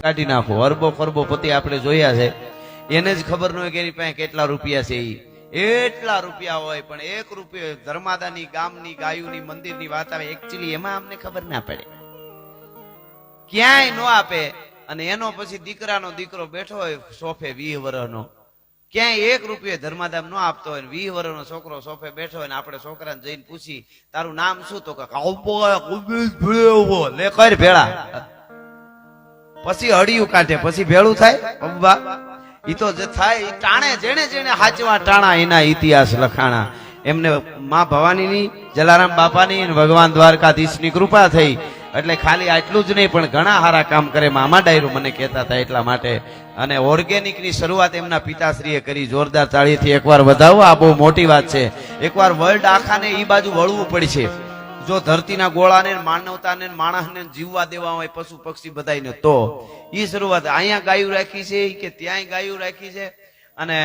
કાઢી નાખો. અરબો ખરબો પતિ આપણે જોયા છે, એને જ ખબર ન હોય કે એની પાસે કેટલા રૂપિયા છે. એટલા રૂપિયા હોય પણ 1 રૂપિયો ધર્માદાની, ગામની, ગાયુની, મંદિરની વાત આવે, એકચ્યુઅલી એમાં અમને ખબર ના પડે, ક્યાંય નો આપે. અને એનો પછી દીકરાનો દીકરો બેઠો હોય સોફે 20 વર્ષનો, ક્યાંય 1 રૂપિયો ધર્માદામ ન આપતો હોય, 20 વર્ષનો છોકરો સોફે બેઠો હોય ને આપણે છોકરાને જઈને પૂછી તારું નામ શું, તો લે કર ભેળા, પછી હડિયું કાઢે, પછી ભેળું થાય. અબ્બા ઈ તો જે થાય ઈ ટાણે, જેણે જેણે હાચવા ટાણા એના ઇતિહાસ લખાણા. એમને માં ભવાનીની, જલારામ બાપાની અને ભગવાન દ્વારકાધીશની કૃપા થઈ એટલે ખાલી આટલું જ નહીં પણ ઘણા સારા કામ કરે. મામા ડાયરો મને કહેતા હતા એટલા માટે. અને ઓર્ગેનિક ની શરૂઆત એમના પિતાશ્રીએ કરી. જોરદાર તાળીથી એકવાર વધાવો. આ બહુ મોટી વાત છે. એકવાર વર્લ્ડ આખાને ઈ બાજુ વળવું પડશે. જો ધરતીના ગોળાને, માનવતાને, માણસને જીવવા દેવા હોય, પશુ પક્ષી બધાને, તો ઈ શરૂઆત. અહીંયા ગાયું રાખી છે કે ત્યાંય ગાયું રાખી છે. અને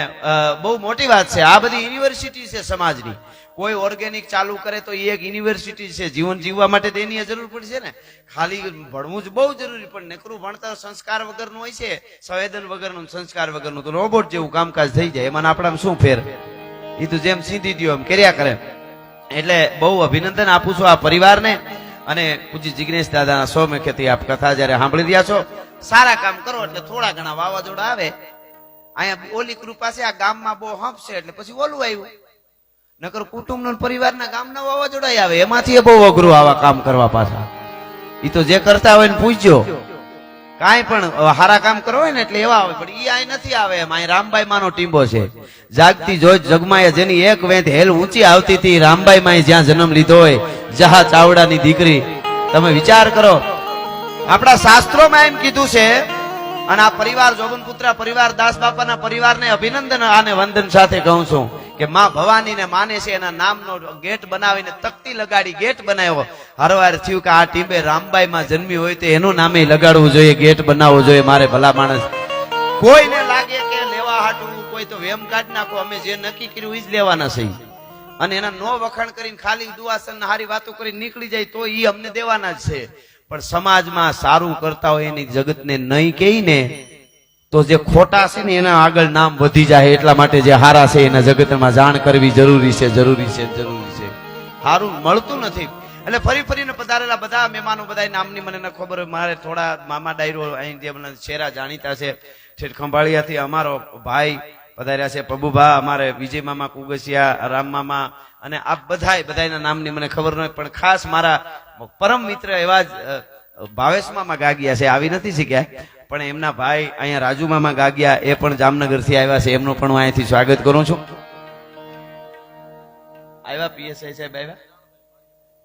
બહુ મોટી વાત છે. આ બધી યુનિવર્સિટી છે સમાજની. કોઈ ઓર્ગેનિક ચાલુ કરે તો એ એક યુનિવર્સિટી છે. જીવન જીવવા માટે તેની જરૂર પડશે ને. ખાલી ભણવું જ બહુ જરૂરી, પણ નકરું ભણતર સંસ્કાર વગરનું હોય છે, સંવેદન વગરનું, સંસ્કાર વગરનું, તો રોબોટ જેવું કામકાજ થઈ જાય. એમાં આપણામાં શું ફેર? એ તો જેમ સીધી દો એમ કર્યા કરે. એટલે બહુ અભિનંદન આપું છું આ પરિવારને. અને પૂજ્ય જિગ્નેશ દાદાના 100 મુખેથી આપ કથા જયારે સાંભળી રહ્યા છો, સારા કામ કરો એટલે થોડા ઘણા વાવાઝોડા આવે. અહીંયા ઓલી કૃપા છે, આ ગામમાં બહુ હંપ છે એટલે પછી ઓલું આવ્યું. નકર કુટુંબ પરિવારના ગામના વાવાઝોડા આવે, એમાંથી બહુ અઘરું આવા કામ કરવા પાછા. ઈ તો જે કરતા હોય ને પૂછજો. કાંઈ પણ સારા કામ કરો હોય ને એટલે એવા આવે, પણ ઈ અહીં નથી આવે. એમ અહીં રામબાઈ માનો ટીંબો છે. જાગતી જોઈ જગમાએ જેની એક વેંત હેલ ઊંચી આવતી હતી, રામબાઈ માએ જ્યાં જન્મ લીધો હોય, જહા ચાવડાની દીકરી. તમે વિચાર કરો, આપણા શાસ્ત્રોમાં એમ કીધું છે. અને આ પરિવાર જોગનપુત્રા પરિવાર, દાસ બાપાના પરિવારને અભિનંદન અને વંદન સાથે કહું છું કે માં ભવાનીને માને છે. એના નામનો ગેટ બનાવીને તકતી લગાડી ગેટ બનાવ્યો. હરવાર થયું કે આ ટીંબે રામબાઈ માં જન્મી હોય તો એનું નામે લગાડવું જોઈએ, ગેટ બનાવવું જોઈએ. મારે ભલા માણસ કોઈને લાગે કે લેવા હાટું કોઈ તો વેમ કાઢ નાખો, અમે જે નક્કી કર્યું એ જ લેવાના છે. અને એના નો વખાણ કરીને ખાલી દુઆસન હારી વાતો કરીને નીકળી જાય તો ઈ અમને દેવાના જ છે. પણ સમાજમાં સારું કરતા હોય એની જગતને નહીં કહીને તો જે ખોટા છે ને એના આગળ નામ વધી જાય. એટલા માટે જે હારા છે એના જગતમાં જાણ કરવી જરૂરી છે, જરૂરી છે, જરૂરી છે. સારું મળતું નથી એટલે ફરી ફરીને પધારેલા બધા મહેમાનો, બધા નામની મને ન ખબર હોય. મારે થોડા મામા ડાયરો અહીં જે મને ચહેરા જાણીતા છે, ઠેઠ ખંભાળિયાથી અમારો ભાઈ પધાર્યા છે, પ્રભુભા, અમારે વિજય મામા કુગસિયા, રામ મામા, અને આ બધાના નામની મને ખબર ન હોય. પણ ખાસ મારા પરમ મિત્ર એવા જ ભાવેશ મામા ગાગિયા છે, આવી નથી શીખ્યા, પણ એમના ભાઈ અહીંયા રાજુ મામા ગાગિયા, એ પણ જામનગર થી આવ્યા છે. એમનું પણ હું અહીંથી સ્વાગત કરું છું. આવ્યા પીએસઆઈ સાહેબ આવ્યા?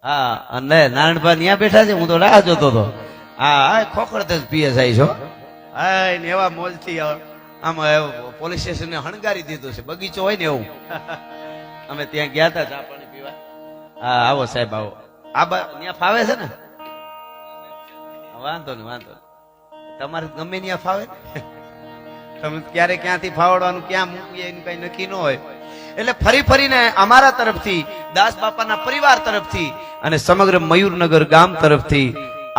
હા. અને નારાયણભાઈ ત્યાં બેઠા છે, હું તો રાહ જોતો હતો. હા, ખોખડતે જ પીએસઆઈ છો. હા, એવા મોલ થી આમ પોલીસ સ્ટેશન હણગારી દીધું છે, બગીચો હોય ને એવું. અમે ત્યાં ગયા હતા ચા પાણી પીવા. હા, આવો સાહેબ આવો. આ ત્યાં ફાવે છે ને? વાંધો ને, વાંધો ને. તમારે ગમે ત્યાં ફાવે. તમે ક્યારે ક્યાંથી ફાવડવાનું, ક્યાં મૂકીએ એનું કઈ નક્કી ન હોય. એટલે ફરી ફરીને અમારા તરફથી, દાસ બાપાના પરિવાર તરફથી અને સમગ્ર મયુરનગર ગામ તરફથી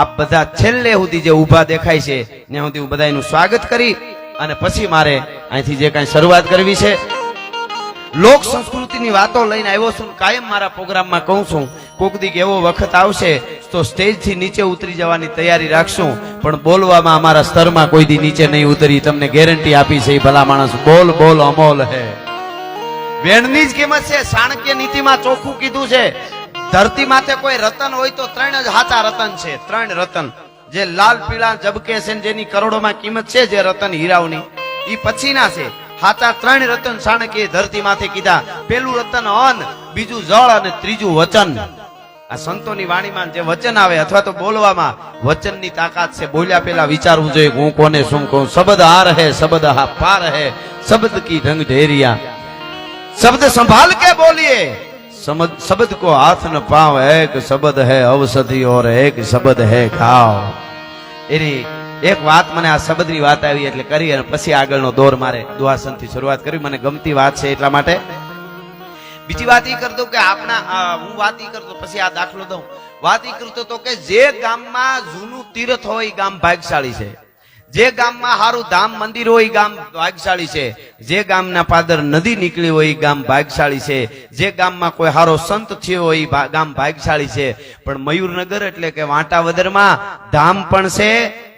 આપ બધા છેલ્લે સુધી જે ઉભા દેખાય છે ત્યાં સુધી હું બધાનું સ્વાગત કરી અને પછી મારે અહીંથી જે કાંઈ શરૂઆત કરવી છે. લોક સંસ્કૃતિની વાતો લઈને આવ્યો છું. કાયમ મારા પ્રોગ્રામમાં કહું છું, કોક દીક એવો વખત આવશે તો સ્ટેજ થી નીચે ઉતરી જવાની તૈયારી રાખશું, પણ બોલવામાં અમારા સ્તરમાં કોઈ દી નીચે નહીં ઉતરી. તમને ગેરંટી આપી છે. ભલા માણસ બોલ બોલ અમોલ હે. વેણની જ કિંમત છે. ચાણક્ય નીતિમાં ચોખ્ખું કીધું છે, ધરતી માથે કોઈ રતન હોય તો 3 જ સાચા રતન છે. 3 રતન જે લાલ પીળા જબકે છે, જેની કરોડોમાં કિંમત છે, જે રતન હીરાઓની, ઈ પછીના છે. સાચા 3 રતન ચાણક્ય ધરતી માથે કીધા. પેલું રતન અન્ન, બીજું જળ અને ત્રીજું વચન. આ સંતોની વાણીમાં જે વચન આવે અથવા તો બોલવામાં વચનની તાકાત છે. બોલ્યા પેલા વિચારવું જોઈએ હું કોને શું કહું. શબ્દ આ રહે, શબ્દ હા પાર હે, શબ્દ કી ઢંગ ઢેરિયા. शब्द संभाल के बोलिए, शब्द को हाथ न पाओ. एक शब्द है औषधि और एक शब्द है घाव. એની એક વાત મને આ શબ્દની વાત આવી એટલે કરી અને પછી આગળનો દોર મારે દુઆસનથી શરૂઆત કરી. મને ગમતી વાત છે એટલા માટે. બીજી વાત એ કરતો કે હું વાત એ કરતો, પછી આ દાખલો દઉં. વાત એ કરતો તો કે જે ગામમાં જૂનું તીર્થ હોય ગામ ભાગશાળી છે. જે ગામમાં સારું ધામ મંદિર હોય એ ગામ ભાગ્યશાળી છે, જે ગામના પાદર નદી નીકળી હોય એ ગામ ભાગ્યશાળી છે, જે ગામમાં કોઈ સારો સંત થયો હોય એ ગામ ભાગ્યશાળી છે. પણ મયુરનગર એટલે કે વાંટાવદરમાં ધામ પણ છે,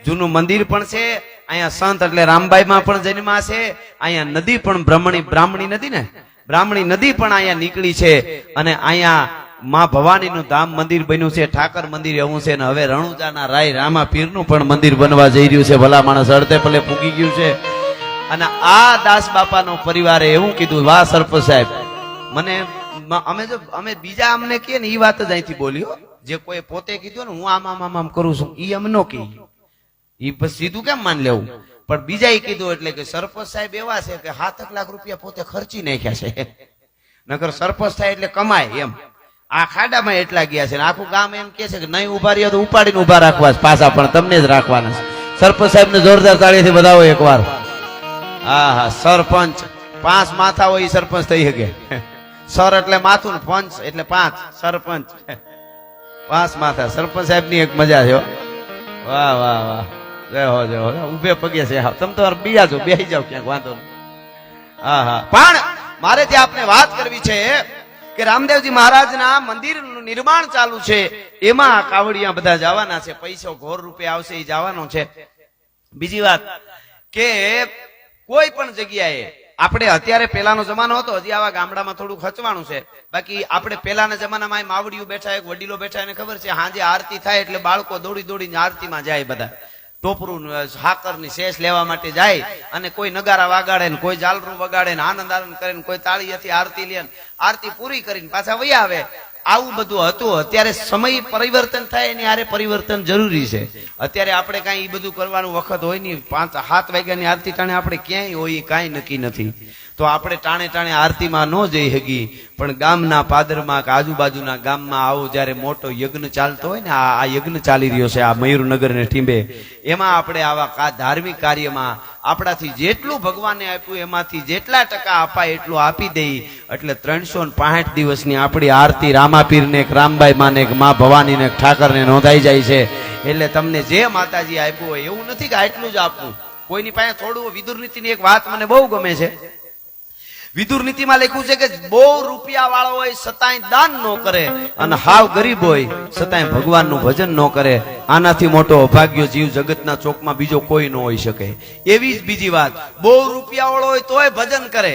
જૂનું મંદિર પણ છે, અહીંયા સંત એટલે રામબાઈમાં પણ જન્મા છે, અહીંયા નદી પણ બ્રાહ્મણી નદી ને બ્રાહ્મણી નદી પણ અહીંયા નીકળી છે, અને અહીંયા માં ભવાનીનું ધામ મંદિર બન્યું છે, ઠાકર મંદિર એવું છે. ને હવે રણુજાના રાય રામા પીરનું પણ મંદિર બનવા જઈ રહ્યું છે. ભલા માણસ અડધે પલે પૂગી ગયું છે. અને આ દાસ બાપાનો પરિવારે એવું કીધું, વાહ સરપંચ સાહેબ, મને અમે બીજા અમને કહે ને એ વાત જ અહીંથી બોલ્યો, જે કોઈ પોતે કીધું ને હું આમ કરું છું એ અમને ન કહી, એ બસ સીધું કેમ માન લેવું. પણ બીજા એ કીધું એટલે કે સરપંચ સાહેબ એવા છે કે 7 લાખ રૂપિયા પોતે ખર્ચી નાખ્યા છે. નકર સરપંચ થાય એટલે કમાય એમ. આ ખાડામાં એટલા ગયા છે, આખું ગામ એમ કે છે કે નહીં ઉભા રહ્યા તો ઉપાડીને ઉભા રાખવા પાછા, પણ તમને જ રાખવાના છે. સરપંચ સાહેબ ને જોરદાર તાળીથી બધાવો એકવાર. હા હા, સરપંચ 5 માથા હોય એ સરપંચ થઈ શકે. સર એટલે માથું, પંચ એટલે 5, સરપંચ 5 માથા. સરપંચ સાહેબ ની એક મજા છે. વાહ વાહ વાહ, જય હો ઉભે પગે છે. તમે તો બીજા છો, બેસી જાવ ક્યાંક, વાંધો નહીં. હા હા, પણ મારે ત્યાં આપને વાત કરવી છે કે રામદેવજી મહારાજના મંદિરનું નિર્માણ ચાલુ છે, એમાં કાવડિયા બધા જવાના છે, પૈસો ઘોર રૂપે આવશે એ જવાનો છે. બીજી વાત કે કોઈ પણ જગ્યાએ આપણે અત્યારે પેલાનો જમાનો હતો, હજી આવા ગામડામાં થોડું ખચવાનું છે, બાકી આપણે પેલાના જમાનામાં માવડીઓ બેઠા, એક વડીલો બેઠા, એને ખબર છે હાજે આરતી થાય એટલે બાળકો દોડી દોડીને આરતીમાં જાય, બધા ટોપરું સાકરની શેષ લેવા માટે જાય, અને કોઈ નગારા વગાડે ને કોઈ જાલરું વગાડે ને આનંદ આનંદ કરે ને કોઈ તાળીથી આરતી લે, આરતી પૂરી કરીને પાછા વયા આવે. આવું બધું હતું. અત્યારે સમય પરિવર્તન થાય એની હારે પરિવર્તન જરૂરી છે. અત્યારે આપણે કઈ બધું કરવાનું વખત હોય નહીં. 5-7 વાગ્યાની આરતી ટાણે આપણે ક્યાંય હોય કાંઈ નક્કી નથી, તો આપણે ટાણે ટાણે આરતીમાં ન જઈ શકી. પણ ગામના પાદરમાં કે આજુબાજુના ગામમાં આવો જયારે મોટો યજ્ઞ ચાલતો હોય ને, આ યજ્ઞ ચાલી રહ્યો છે આ મયુરનગર ને ટીંબે, એમાં આપણે આવા ધાર્મિક કાર્યમાં આપણાથી જેટલું ભગવાને આપ્યું એમાંથી જેટલા ટકા અપાય એટલું આપી દઈ, એટલે 365 દિવસની આપણી આરતી રામાપીર ને રામબાઈ માને માં ભવાની ને ઠાકર ને નોંધાઈ જાય છે. એટલે તમને જે માતાજી આપ્યું હોય એવું નથી કે આટલું જ આપવું. કોઈની પાસે થોડું. વિદુર નીતિની એક વાત મને બહુ ગમે છે. વિદુર નીતિમાં લખ્યું છે કે બહુ રૂપિયા વાળો હોય છતાંય દાન ન કરે, અને હાવ ગરીબ હોય છતાંય ભગવાનનું ભજન ન કરે, આનાથી મોટો અભાગ્ય જીવ જગતના ચોકમાં બીજો કોઈ ન હોઈ શકે. એવી જ બીજી વાત, બહુ રૂપિયા વાળો હોય તોય ભજન કરે,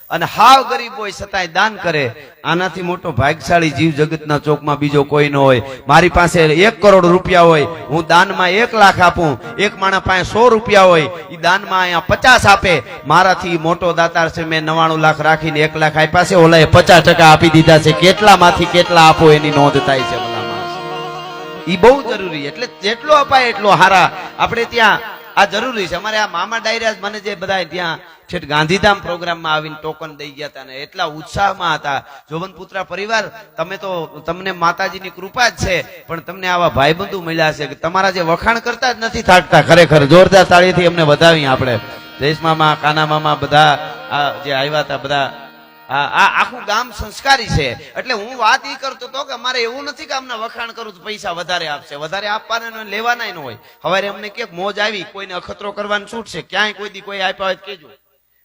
અને હાવ ગરીબ હોય છતાંય દાન કરે, આનાથી મોટો ભાગ્યશાળી જીવ જગતના ચોકમાં બીજો કોઈ ન હોય. મારી પાસે 1 કરોડ રૂપિયા હોય, હું દાનમાં 1 લાખ આપું, એક માણસ પાસે 100 રૂપિયા હોય, એ દાનમાં અહીંયા 50 આપે, મારાથી મોટો દાતાર છે. મેં 99 લાખ રાખીને 1 લાખ આપ્યા છે, ઓલાએ 50% આપી દીધા છે. કેટલામાંથી કેટલા આપો એની નોંધ થાય છે. એ બહુ જરૂરી. એટલે જેટલો અપાય એટલો હારા. આપણે ત્યાં આ જરૂરી છે. અમારે આ મામા ડાયરા મને જે બધા ત્યાં છેટ ગાંધીધામ પ્રોગ્રામમાં આવીને ટોકન દઈ ગયા હતા ને એટલા ઉત્સાહમાં હતા. જોવનપુત્રા પરિવાર, તમે તો, તમને માતાજીની કૃપા જ છે, પણ તમને આવા ભાઈબંધુ મળ્યા છે કે તમારા જે વખાણ કરતા જ નથી થાકતા. ખરેખર જોરદાર તાળીથી અમને વધાવી. આપણે જયેશ મામા, કાના મામા, બધા આ જે આવ્યા હતા, બધા આ આખું ગામ સંસ્કારી છે. એટલે હું વાત એ કરતો હતો કે અમારે એવું નથી કે અમને વખાણ કરું તો પૈસા વધારે આપશે. વધારે આપવાના લેવાના ન હોય. હવે અમને કે મોજ આવી, કોઈને અખતરો કરવાની છૂટ છે, ક્યાંય કોઈ દી કોઈ આપ્યા હોય કેજો.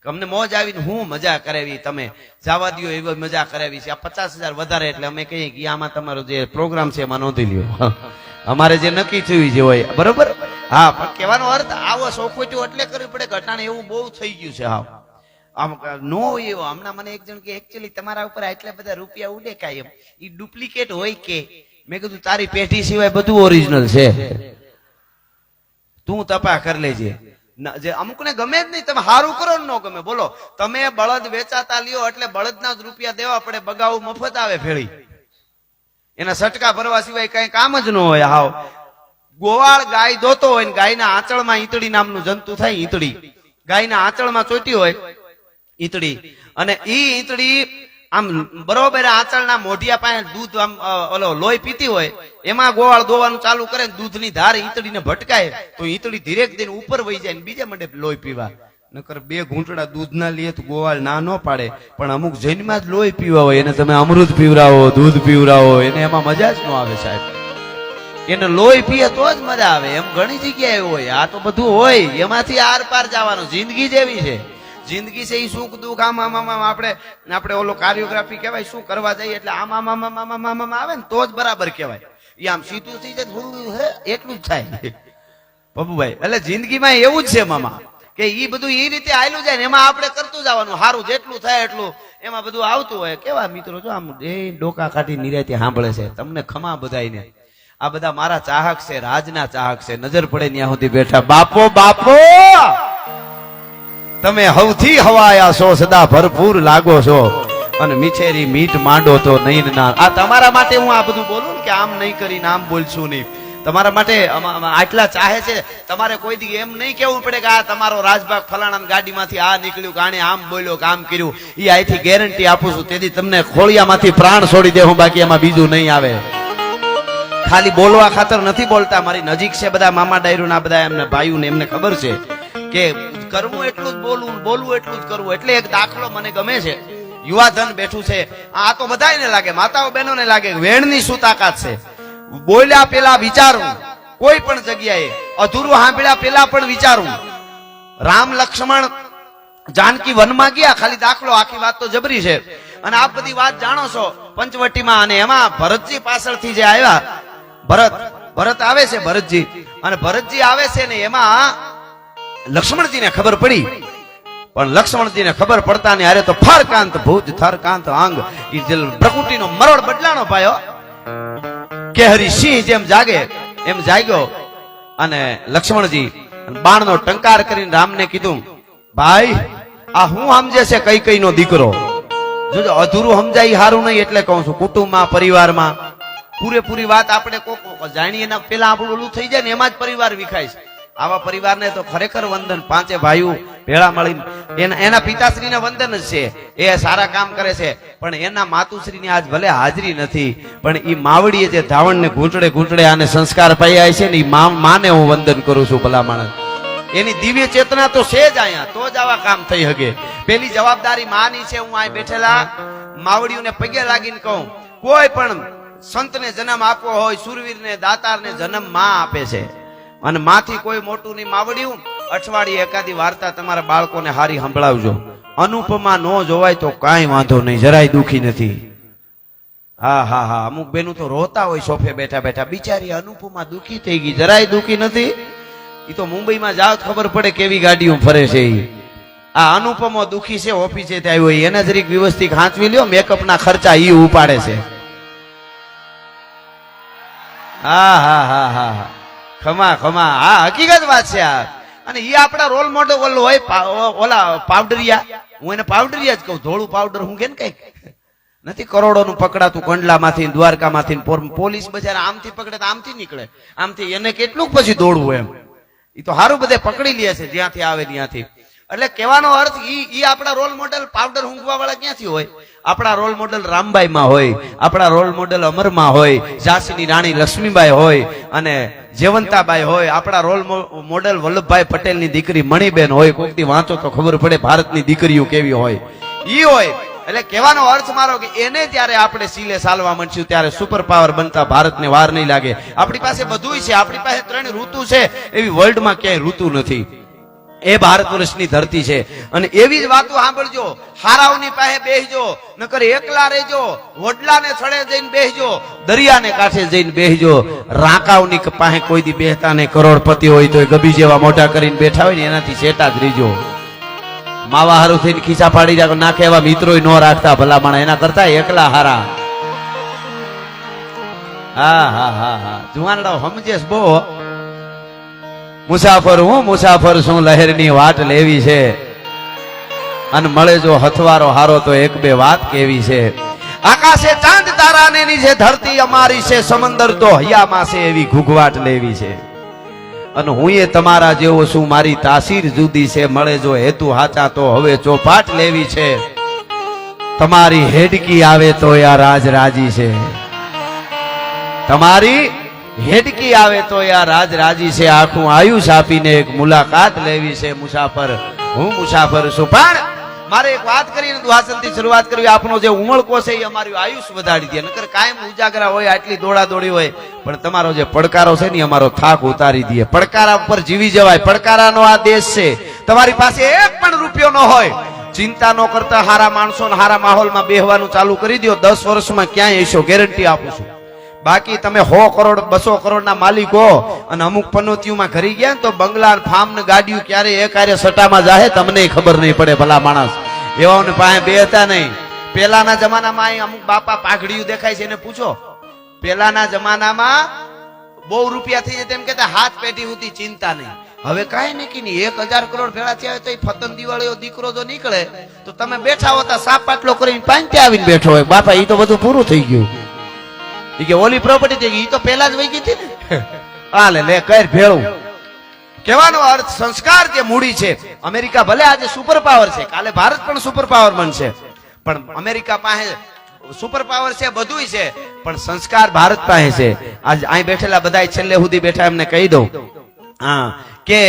અમને મોજ આવીને હું મજા કરાવી, તમે જવા દો એવી મજા કરાવી છે. આ 50,000 વધારે એટલે અમે કહીએ કે આમાં તમારો જે પ્રોગ્રામ છે એમાં નોંધી લ્યો. અમારે જે નક્કી થયું જે હોય, બરોબર. હા, પણ કહેવાનો અર્થ આવો સોખવટો એટલે કરવી પડે. ઘટાણે એવું બહુ થઈ ગયું છે. હા, આમ નો એવો. હમણાં મને એક જણ કે એકચ્યુઅલી તમારા ઉપર આટલા બધા રૂપિયા ઉડે કાયમ, એ ડુપ્લિકેટ હોય કે? મેં કીધું તારી પેઢી સિવાય બધું ઓરિજિનલ છે, તું તપા કરી લેજે. જે અમુક ને ગમે જ નહીં, તમે સારું કરો ન ગમે. બોલો, તમે બળદ વેચાતા લ્યો એટલે બળદના જ રૂપિયા દેવા પડે, બગાવું મફત આવે ભેળી, એના સટકા ભરવા સિવાય કઈ કામ જ ન હોય. હાવ ગોવાળ ગાય દોતો હોય ને ગાયના આંચળમાં ઈતળી નામનું જંતુ થાય. ઈતળી ગાયના આંચળમાં ચોટી હોય ઈતળી, અને ઈ ઈતળી આમ બરોબર આંચળના મોઢિયા પાસે દૂધ આમ ઓલો લોહી પીતી હોય, એમાં ગોવાળ દોવાનું ચાલુ કરે ને દૂધની ધાર ઈતળીને ભટકાય તો ઈતળી ધીરેક દઈને ઉપર વહી જાય ને બીજા મંડે લોહી પીવા. નકર 2 ઘૂંટડા દૂધ ના લે તો ગોવાળ ના ન પાડે, પણ અમુક જૈનમાં જ લોહી પીવા હોય એને તમે અમૃત પીવરાવો, દૂધ પીવરાવો, એને એમાં મજા જ ન આવે સાહેબ. એને લોહી પીએ તો જ મજા આવે. એમ ઘણી જગ્યાએ હોય. આ તો બધું હોય, એમાંથી આર પાર જવાનું. જિંદગી જેવી છે. જિંદગી છે એ સુખ દુઃખ આમ આમ આમ આપણે ઓલો કાર્યોગ્રાફી કહેવાય, શું કરવા જઈએ એટલે આમ આમ આમ આમ આમ આમ આવે ને તો જ બરાબર કહેવાય. એ આમ સીધું થઈ જાય એટલું જ થાય પપ્પુભાઈ. એટલે જિંદગીમાં એવું જ છે મામા, કે ઈ બધું ઈ રીતે આયલું જાય ને એમાં આપણે કરતું જવાનું. સારું જેટલું થાય એટલું એમાં બધું આવતું હોય. કેવા મિત્રો જો આમ એ ડોકા કાઢી નિરાતે સાંભળે છે. તમને ખમા બધાઈને. આ બધા મારા ચાહક છે, રાજના ચાહક છે. નજર પડે ત્યાં સુધી બેઠા. બાપો બાપો તમે હવથી હવાયા છો, સદા ભરપૂર લાગો છો, અને મીઠેરી મીઠ માંડો તો નહીં ના. આ તમારા માટે હું આ બધું બોલું ને કે આમ નહીં કરીને આમ બોલશું નહીં. તમારા માટે આટલા ચાહે છે. તમારે કોઈ દી એમ નહીં કેવું પડે કે આ તમારો રાજભાગ ફલાણા ગાડીમાંથી આ નીકળ્યું, કે આને આમ બોલ્યો કે આમ કર્યું. એ અહીંથી ગેરંટી આપું છું. તેથી તમને ખોળિયામાંથી પ્રાણ છોડી દેવું, બાકી એમાં બીજું નહીં આવે. ખાલી બોલવા ખાતર નથી બોલતા. મારી નજીક છે બધા મામા ડાયરો ના બધા, એમને ભાઈઓ ને એમને ખબર છે કે કરવું એટલું જ બોલવું, બોલવું એટલું જ કરવું. એટલે એક દાખલો મને ગમે છે. યુવાધન બેઠું છે. આ તો બધાને લાગે, માતાઓ બહેનોને લાગે વેણની શું તાકાત છે. બોલ્યા પેલા વિચારવું. કોઈ પણ જગ્યાએ અધૂરું સાંભળ્યા પેલા પણ વિચારવું. રામ લક્ષ્મણ જાનકી વનમાં ગયા, ખાલી દાખલો. આખી વાત તો જબરી છે. અને આપ બધી વાત જાણો છો પંચવટીમાં. અને એમાં ભરતજી પાછળથી જે આવ્યા, ભરત આવે છે, ભરતજી. અને ભરતજી આવે છે ને એમાં લક્ષ્મણજીને ખબર પડી. પણ લક્ષ્મણજીને ખબર પડતા ને અરે તો ફરકાંત ભુજ થરકાંત અંગ, ઈ પ્રકૃતિનો મરોડ બદલાનો પાયો. કેહરી સિંહ જેમ જાગે એમ જાગ્યો. અને લક્ષ્મણજી બાણનો ટંકાર કરીને રામને કીધું, ભાઈ આ હું સમજે છે કઈ કઈ નો દીકરો. જો અધૂરું સમજાય સારું નહીં, એટલે કહું છું. કુટુંબમાં, પરિવારમાં પૂરેપૂરી વાત આપણે કોક જાણીએ ના પેલા આપણું ઓલું થઈ જાય ને એમાં જ પરિવાર વિખાય છે. આવા પરિવારને તો ખરેખર વંદન. પાંચે ભાઈઓ ભેળા મળીને એના પિતાશ્રીને વંદન જ છે. એ સારા કામ કરે છે. પણ એના માતુશ્રીની આજ ભલે હાજરી નથી, પણ ઈ માવડીએ જે ધાવણને ઘૂંટડે ઘૂંટડે આને સંસ્કાર પાયા છે ને, ઈ માને હું વંદન કરું છું. ભલા માણસ એની દિવ્ય ચેતના તો છે જ અહીંયા, તો જ આવા કામ થઈ શકે. પેલી જવાબદારી માની છે. હું અહીં બેઠેલા માવડીઓને પગે લાગીને કહું, કોઈ પણ સંતને જન્મ આપવો હોય, સુરવીરને દાતારને જન્મ માં આપે છે. અને માથી કોઈ મોટું નહીં. માવડિયું અઠવાડિયે એકાદી વાર્તા તમારા બાળકોને હારી સંભળાવજો. અનુપમા નો જોવાય તો કાંઈ વાંધો નહીં, જરાય દુખી નથી. હા હા હા, અમુક બેનું તો રોતા હોય સોફે બેઠા બેઠા. બિચારી અનુપમા દુખી થઈ ગઈ, જરાય દુખી નથી. એ તો મુંબઈમાં જાવ ખબર પડે કેવી ગાડીઓ ફરે છે. આ અનુપમો દુખી છે, ઓફિસે આવ્યો હોય. એને જરીક વ્યવસ્થિત હાંચવી લ્યો. મેકઅપ ના ખર્ચા ઈ ઉપાડે છે. હા હા હા હા હા, ખમા ખમા. હા હકીકત વાત છે આ. અને ઈ આપણા રોલ મોડલ હોય. ઓલા પાવડરિયા, હું એને પાવડરિયા જ કહું. ધોળું પાવડર હું કેમ કઈક નથી. કરોડો નું પકડાતું કંડલામાંથી, દ્વારકામાંથી. પોલીસ બજાર આમથી પકડે તો આમથી નીકળે, આમથી. એને કેટલું પછી દોડવું એમ. એ તો સારું બધે પકડી લે છે જ્યાંથી આવે ત્યાંથી. એટલે કહેવાનો અર્થ ઈ આપણા રોલ મોડલ પાવડર ઊંઘવા વાળા ક્યાંથી હોય? આપણા રોલ મોડલ રામબાઈ માં હોય, આપણા રોલ મોડલ અમરમાં હોય, ઝાંસીની રાણી લક્ષ્મીબાઈ હોય, અને જેવંતાબાઈ હોય. આપણા રોલ મોડલ વલ્લભભાઈ પટેલની દીકરી મણિબેન હોય. કોકથી વાંચો તો ખબર પડે ભારતની દીકરીઓ કેવી હોય. ઈ હોય. એટલે કહેવાનો અર્થ મારો કે એને ત્યારે આપણે સીલે સાલવા માંડશું ત્યારે સુપર પાવર બનતા ભારતને વાર નહીં લાગે. આપણી પાસે બધુંય છે. આપણી પાસે 3 ઋતુ છે. એવી વર્લ્ડમાં ક્યાંય ઋતુ નથી. એ ભારત વર્ષની ધરતી છે. અને એવી જ વાતો સાંભળજો. હારાઓની પાસે બેસજો, નકર એકલા રહેજો. વડલાને થડે જઈને બેસજો, દરિયાને કાંઠે જઈને બેસજો. રાકાઓની પાસે કોઈ દી બેહતા ને, કરોડપતિ હોય તો ગબી જેવા મોટા કરીને બેઠા હોય ને એનાથી સેટા જ રહીજો. માવા હારું થઈને ખીચા પાડી જાય નાખે એવા મિત્રો ન રાખતા ભલામણ. એના કરતા એકલા હારા. હા હા હા હા, જુવાનડાઓ સમજેશ બહુ. મુસાફર હું મુસાફર શું, લહેરની વાટ લેવી છે. અને મળે જો હથવારો હારો તો એક બે વાત કેવી છે. આકાશે ચાંદ તારાને નીચે ધરતી અમારી છે. સમંદર તો હૈયામાં છે, એવી ઘૂઘવાટ લેવી છે. અને હું એ તમારા જેવો છું, મારી તાસીર જુદી છે. મળે જો હેતુ હાચા તો હવે ચોપાટ લેવી છે. તમારી હેડકી આવે તો આ રાજ રાજી છે. તમારી હેડકી આવે તો આ રાજ રાજી છે. આખું આયુષ આપીને એક મુલાકાત લેવી છે. મુસાફર હું મુસાફર છું. પણ મારે એક વાત કરીને દુહાસનથી શરૂઆત કરવી. આપનો જે ઉમળકો છે એ અમારું આયુષ વધારી દે. નકર કાયમ ઉજાગરા હોય, આટલી દોડાદોડી હોય, પણ તમારો જે પડકારો છે ને અમારો થાક ઉતારી દે. પડકારા ઉપર જીવી જવાય. પડકારાનો આ દેશ છે. તમારી પાસે એક પણ રૂપિયો ન હોય, ચિંતા ન કરતા હારા માણસો ને હારા માહોલમાં બેહવાનું ચાલુ કરી દો. 10 વર્ષમાં ક્યાંય હશો, ગેરંટી આપું છું. બાકી તમે 100 કરોડ 200 કરોડના માલિક હો અને અમુક પનોતીઓમાં ઘરી ગયા ને તો બંગલા ફાર્મ ને ગાડીઓ ક્યારે એક આરે સટામાં જાહે તમને ખબર નહીં પડે. ભલા માણસ એવાને પાસે બેહતા નહીં. પેલાના જમાનામાં અહીં અમુક બાપા પાઘડીયું દેખાય છે એને પૂછો. પેલાના જમાનામાં બહુ રૂપિયા થઈ જાય તેમ કહેતા હાથ પેઢી સુધી ચિંતા નહીં. હવે કાંઈ નહીં કે 1000 કરોડ ભેળા થયા તો ફતન દિવાળીઓ દીકરો જો નીકળે તો તમે બેઠા હોતા સાપ પાટલો કરીને પાંચે આવીને બેઠો હોય. બાપા એ તો બધું પૂરું થઈ ગયું. કે ઓલી પ્રોપર્ટી થઈ ગઈ, એ તો પેલા જ વહી ગઈ હતી ને. હાલે લે કર ભેળું. કહેવાનો અર્થ સંસ્કાર જે મૂડી છે. અમેરિકા ભલે આજે સુપર પાવર છે, કાલે ભારત પણ સુપર પાવર બનશે, પણ અમેરિકા પાસે સુપર પાવર છે, બધું છે, પણ સંસ્કાર ભારત પાસે છે. આજ અહીં બેઠેલા બધા છેલ્લે સુધી બેઠા એમને કહી દઉં હા કે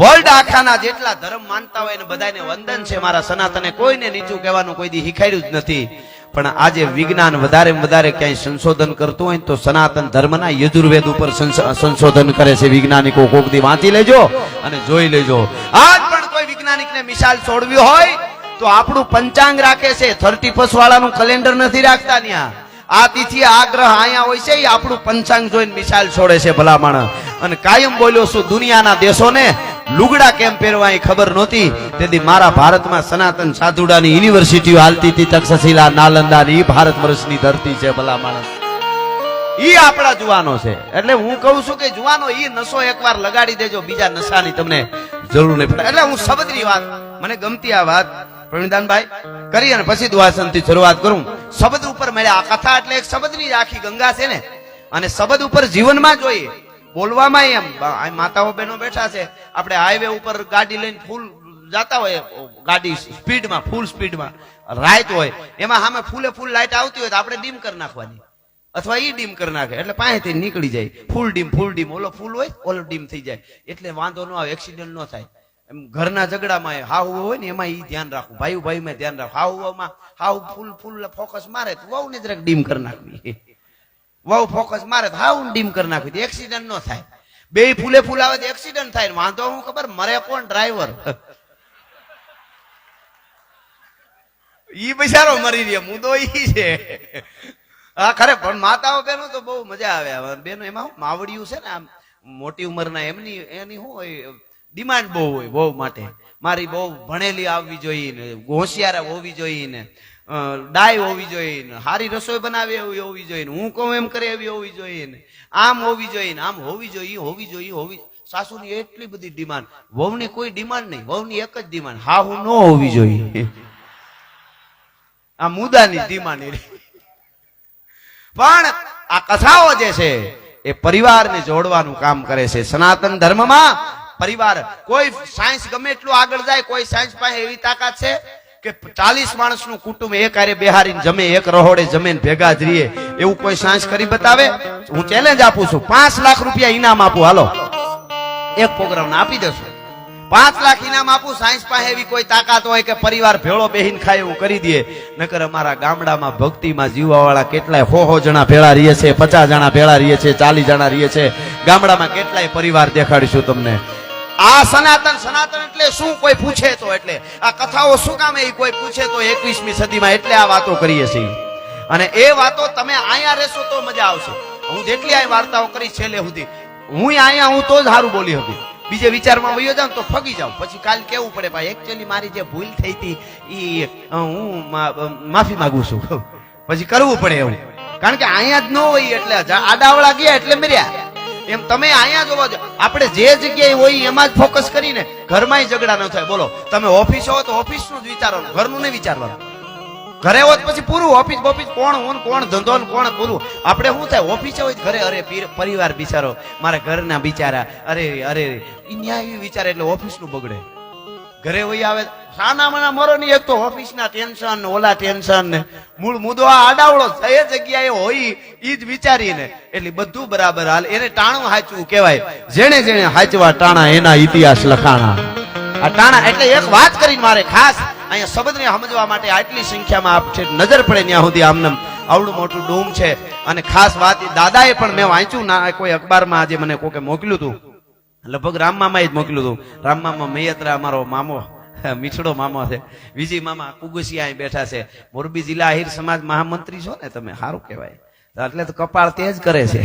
વર્લ્ડ આખાના જેટલા ધર્મ માનતા હોય ને બધાને વંદન છે. મારા સનાતને કોઈને નીચું કહેવાનું કોઈ દી શીખાડ્યું જ નથી. પણ આજે વિજ્ઞાન વધારે ક્યાંય સંશોધન કરતું હોય તો સનાતન ધર્મના યજુર્વેદ ઉપર સંશોધન કરે છે વૈજ્ઞાનિકો. કોક દી વાંચી લેજો અને જોઈ લેજો. આજ પણ કોઈ વૈજ્ઞાનિકને મિસાલ છોડવી હોય તો આપણું પંચાંગ રાખે છે. 31 વાળાનું કેલેન્ડર નથી રાખતા. ત્યાં આ તિથિ આ ગ્રહ અહીંયા હોય છે, એ આપણું પંચાંગ જોઈને મિસાલ છોડે છે ભલામણ. અને કાયમ બોલ્યો છું, દુનિયાના દેશોને લુગડા કેમ પહેરવા એ ખબર નહોતી. તેથી મારા ભારતમાં સનાતન સાધુડાની યુનિવર્સિટીઓ હાલતી હતી. તક્ષશિલા, નાલંદા, એ ભારત વર્ષની ધરતી છે ભલામણ. ઈ આપણા જુવાનો છે. એટલે હું કહું છું કે જુવાનો ઈ નશો એકવાર લગાડી દેજો, બીજા નશાની તમને જરૂર નહીં પડે. એટલે હું શબ્દની વાત, મને ગમતી આ વાત પ્રવીણદાનભાઈ કરી અને પછી દુહાસનથી શરૂઆત કરું. શબ્દ ઉપર મળ્યા. આ કથા એટલે એક શબ્દની આખી ગંગા છે ને, અને શબ્દ ઉપર જીવનમાં જોઈએ, બોલવામાં એમ. માતાઓ બહેનો બેઠા છે, આપણે હાઈવે ઉપર ગાડી લઈને ફૂલ જતા હોય, ગાડી સ્પીડમાં, ફૂલ સ્પીડમાં, રાઈટ હોય, એમાં સામે ફૂલે ફૂલ લાઈટ આવતી હોય તો આપણે ડીમ કરી નાખવાની, અથવા ઈ ડીમ કરી નાખે એટલે પાસેથી નીકળી જાય. ફૂલ ડીમ, ઓલો ફૂલ હોય ઓલો ડીમ થઈ જાય, એટલે વાંધો ન આવે, એક્સિડન્ટ ન થાય. એમ ઘરના ઝઘડામાં હાવ હોય ને એમાં ઈ ધ્યાન રાખવું, ભાઈ માં ધ્યાન રાખવું. હાવમાં હાવ ફૂલ ફોકસ મારે તો વહુ ને જરાક ડીમ કરી નાખવી. વહુ ફોકસ મારે તો હાવ ડીમ કરી નાખવી, એક્સિડન્ટ ન થાય. બે ફૂલે ફૂલ આવે તો એક્સિડન્ટ થાય. વાંધો હું ખબર, મરે કોણ? ડ્રાઈવર. ઈ બિચારો મરી રહ્યો, મુદ્દો ઈ છે. હા ખરે, પણ માતાઓ બહેનો તો બહુ મજા આવે. બેનો એમાં માવડિયું છે ને, આમ મોટી ઉંમરના, એની શું હોય, ડિમાન્ડ બહુ હોય બહુ માટે. મારી બહુ ભણેલી આવવી જોઈએ ને, હોશિયાર હોવી જોઈએ ને, ડાય હોવી જોઈએ ને, સારી રસોઈ બનાવે એવી હોવી જોઈએ ને, હું કહું એમ કરે એવી હોવી જોઈએ ને, આમ હોવી જોઈએ ને, આમ હોવી જોઈએ. સાસુની એટલી બધી ડિમાન્ડ. વહુની કોઈ ડિમાન્ડ નહીં, વહુની એક જ ડિમાન્ડ, હાહુ ન હોવી જોઈએ. આ મુદ્દાની ડિમાન્ડ. પણ આ કથાઓ જે છે એ પરિવારને જોડવાનું કામ કરે છે. સનાતન ધર્મમાં પરિવાર, કોઈ સાયન્સ ગમે એટલું આગળ જાય, કોઈ સાયન્સ પાસે એવી તાકાત છે કે 40 માણસનું કુટુંબ એક હારે બેહારીને જમે, એક રહોડે જમીન ભેગા જ રહીએ, એવું કોઈ સાયન્સ કરી બતાવે? હું ચેલેન્જ આપું છું, 5 લાખ રૂપિયા ઇનામ આપું, હાલો એક પ્રોગ્રામ આપી દેશું. 5 લાખ ઇનામ આપું. સાયન્સ પાસે એવી કોઈ તાકાત હોય કે પરિવાર ભેળો બેહીને ખાય એવું કરી દે. નકર અમારા ગામડામાં ભક્તિમાં જીવવા વાળા કેટલાય 100 જણા ભેળા રહીએ છે, 50 જણા ભેળા રહીએ છે, 40 જણા રહીએ છે. ગામડામાં કેટલાય પરિવાર દેખાડીશું તમને. આ સનાતન એટલે શું કોઈ પૂછે તો, એટલે આ કથાઓ શું કામ એ કોઈ પૂછે તો 21મી સદીમાં એટલે આ વાતો કરીએ છીએ. અને એ વાતો તમે અહીંયા રહેશો તો મજા આવશે. હું જેટલી આ વાર્તાઓ કરી છેલ્લે સુધી, હું અહીંયા હું તો જ સારું બોલી હતી. બીજે વિચારમાં વયો જાઉં તો ફગી જાઉં, પછી કાલ કેવું પડે ભાઈ એકચ્યુઅલી મારી જે ભૂલ થઈ હતી એ હું માફી માંગુ છું, પછી કરવું પડે એવું. કારણ કે અહીંયા જ ન હોય એટલે આડાવડા ગયા એટલે મર્યા. એમ તમે અહીંયા જોવા જો, આપણે જે જગ્યાએ હોય એમાં જ ફોકસ કરીને ઘરમાં ઝઘડા ન થાય. બોલો, તમે ઓફિસ હો તો ઓફિસનું જ વિચારવાનું, ઘરનું નહીં વિચારવાનું. ઘરે હોત પછી પૂરું, ઓફિસ કોણ હું કોણ ધંધો કોણ પૂરું. આપણે શું થાય, ઓફિસે હોય ઘરે, અરે પરિવાર બિચારો, મારા ઘરના બિચારા, અરે ન્યાય વિચારે એટલે ઓફિસનું બગડે. ઘરે હોય આવે સાના મરો નહીં, એક તો ઓફિસના ટેન્શન, ઓલા ટેન્શન ને મૂળ મુદ્દો આ આડાવડો એ જગ્યાએ હોય ઈ જ વિચારીને, એટલે બધું બરાબર હાલ. એને ટાણું હાચવું કહેવાય. જેણે જેણે હાચવા ટાણા એના ઇતિહાસ લખાણા. આ ટાણા એટલે એક વાત કરીને મારે ખાસ અહીંયા શબ્દને સમજવા માટે આટલી સંખ્યામાં આપ છે નજર પડે ત્યાં સુધી આમનામ આવડું મોટું ડોમ છે. અને ખાસ વાત દાદાએ પણ મેં વાંચ્યું ના કોઈ અખબારમાં આજે મને કોકે મોકલ્યું હતું, લગભગ રામમામાએ જ મોકલ્યું હતું. રામમામા મૈયત્રા અમારો મામો મીઠડો મામો છે, વિજય મામા કુગુસિયા અહીં બેઠા છે. મોરબી જિલ્લા આહિર સમાજ મહામંત્રી છો ને તમે, સારું કહેવાય. એટલે તો કપાળ તેજ કરે છે.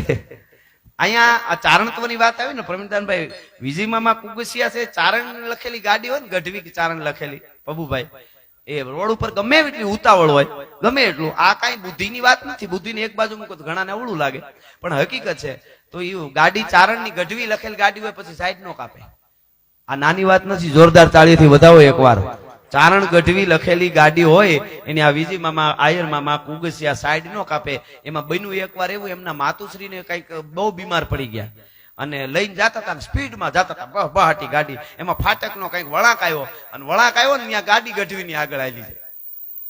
અહીંયા આ ચારણત્વની વાત આવી ને પ્રવીણદાનભાઈ, વિજય મામા કુગુસિયા છે, ચારણ લખેલી ગાડી હોય ને, ગઢવી ચારણ લખેલી પબુભાઈ, એ રોડ ઉપર ગમે એટલી ઉતાવળ હોય, ગમે એટલું, આ કઈ બુદ્ધિની વાત નથી. બુદ્ધિની એક બાજુ મૂકો તો ઘણાને અવળું લાગે, પણ હકીકત છે. તો એ ગાડી ચારણની ગઢવી લખેલી ગાડી હોય પછી સાઈડ નો કાપે. આ નાની વાત નથી, જોરદાર તાળીથી વધાવો એકવાર. ચારણ ગઢવી લખેલી ગાડી હોય એની આ વિજય મામા આયર મામા કુગસિયા સાઈડ નો કાપે. એમાં બન્યું એકવાર એવું, એમના માતુશ્રીને કઈક બહુ બીમાર પડી ગયા અને લઈને જતા હતા, સ્પીડમાં જતા હતા, બહાટી ગાડી, એમાં ફાટક નો કઈક વળાંક આવ્યો, અને વળાંક આવ્યો ને ત્યાં ગાડી ગઢવીની આગળ આવી છે.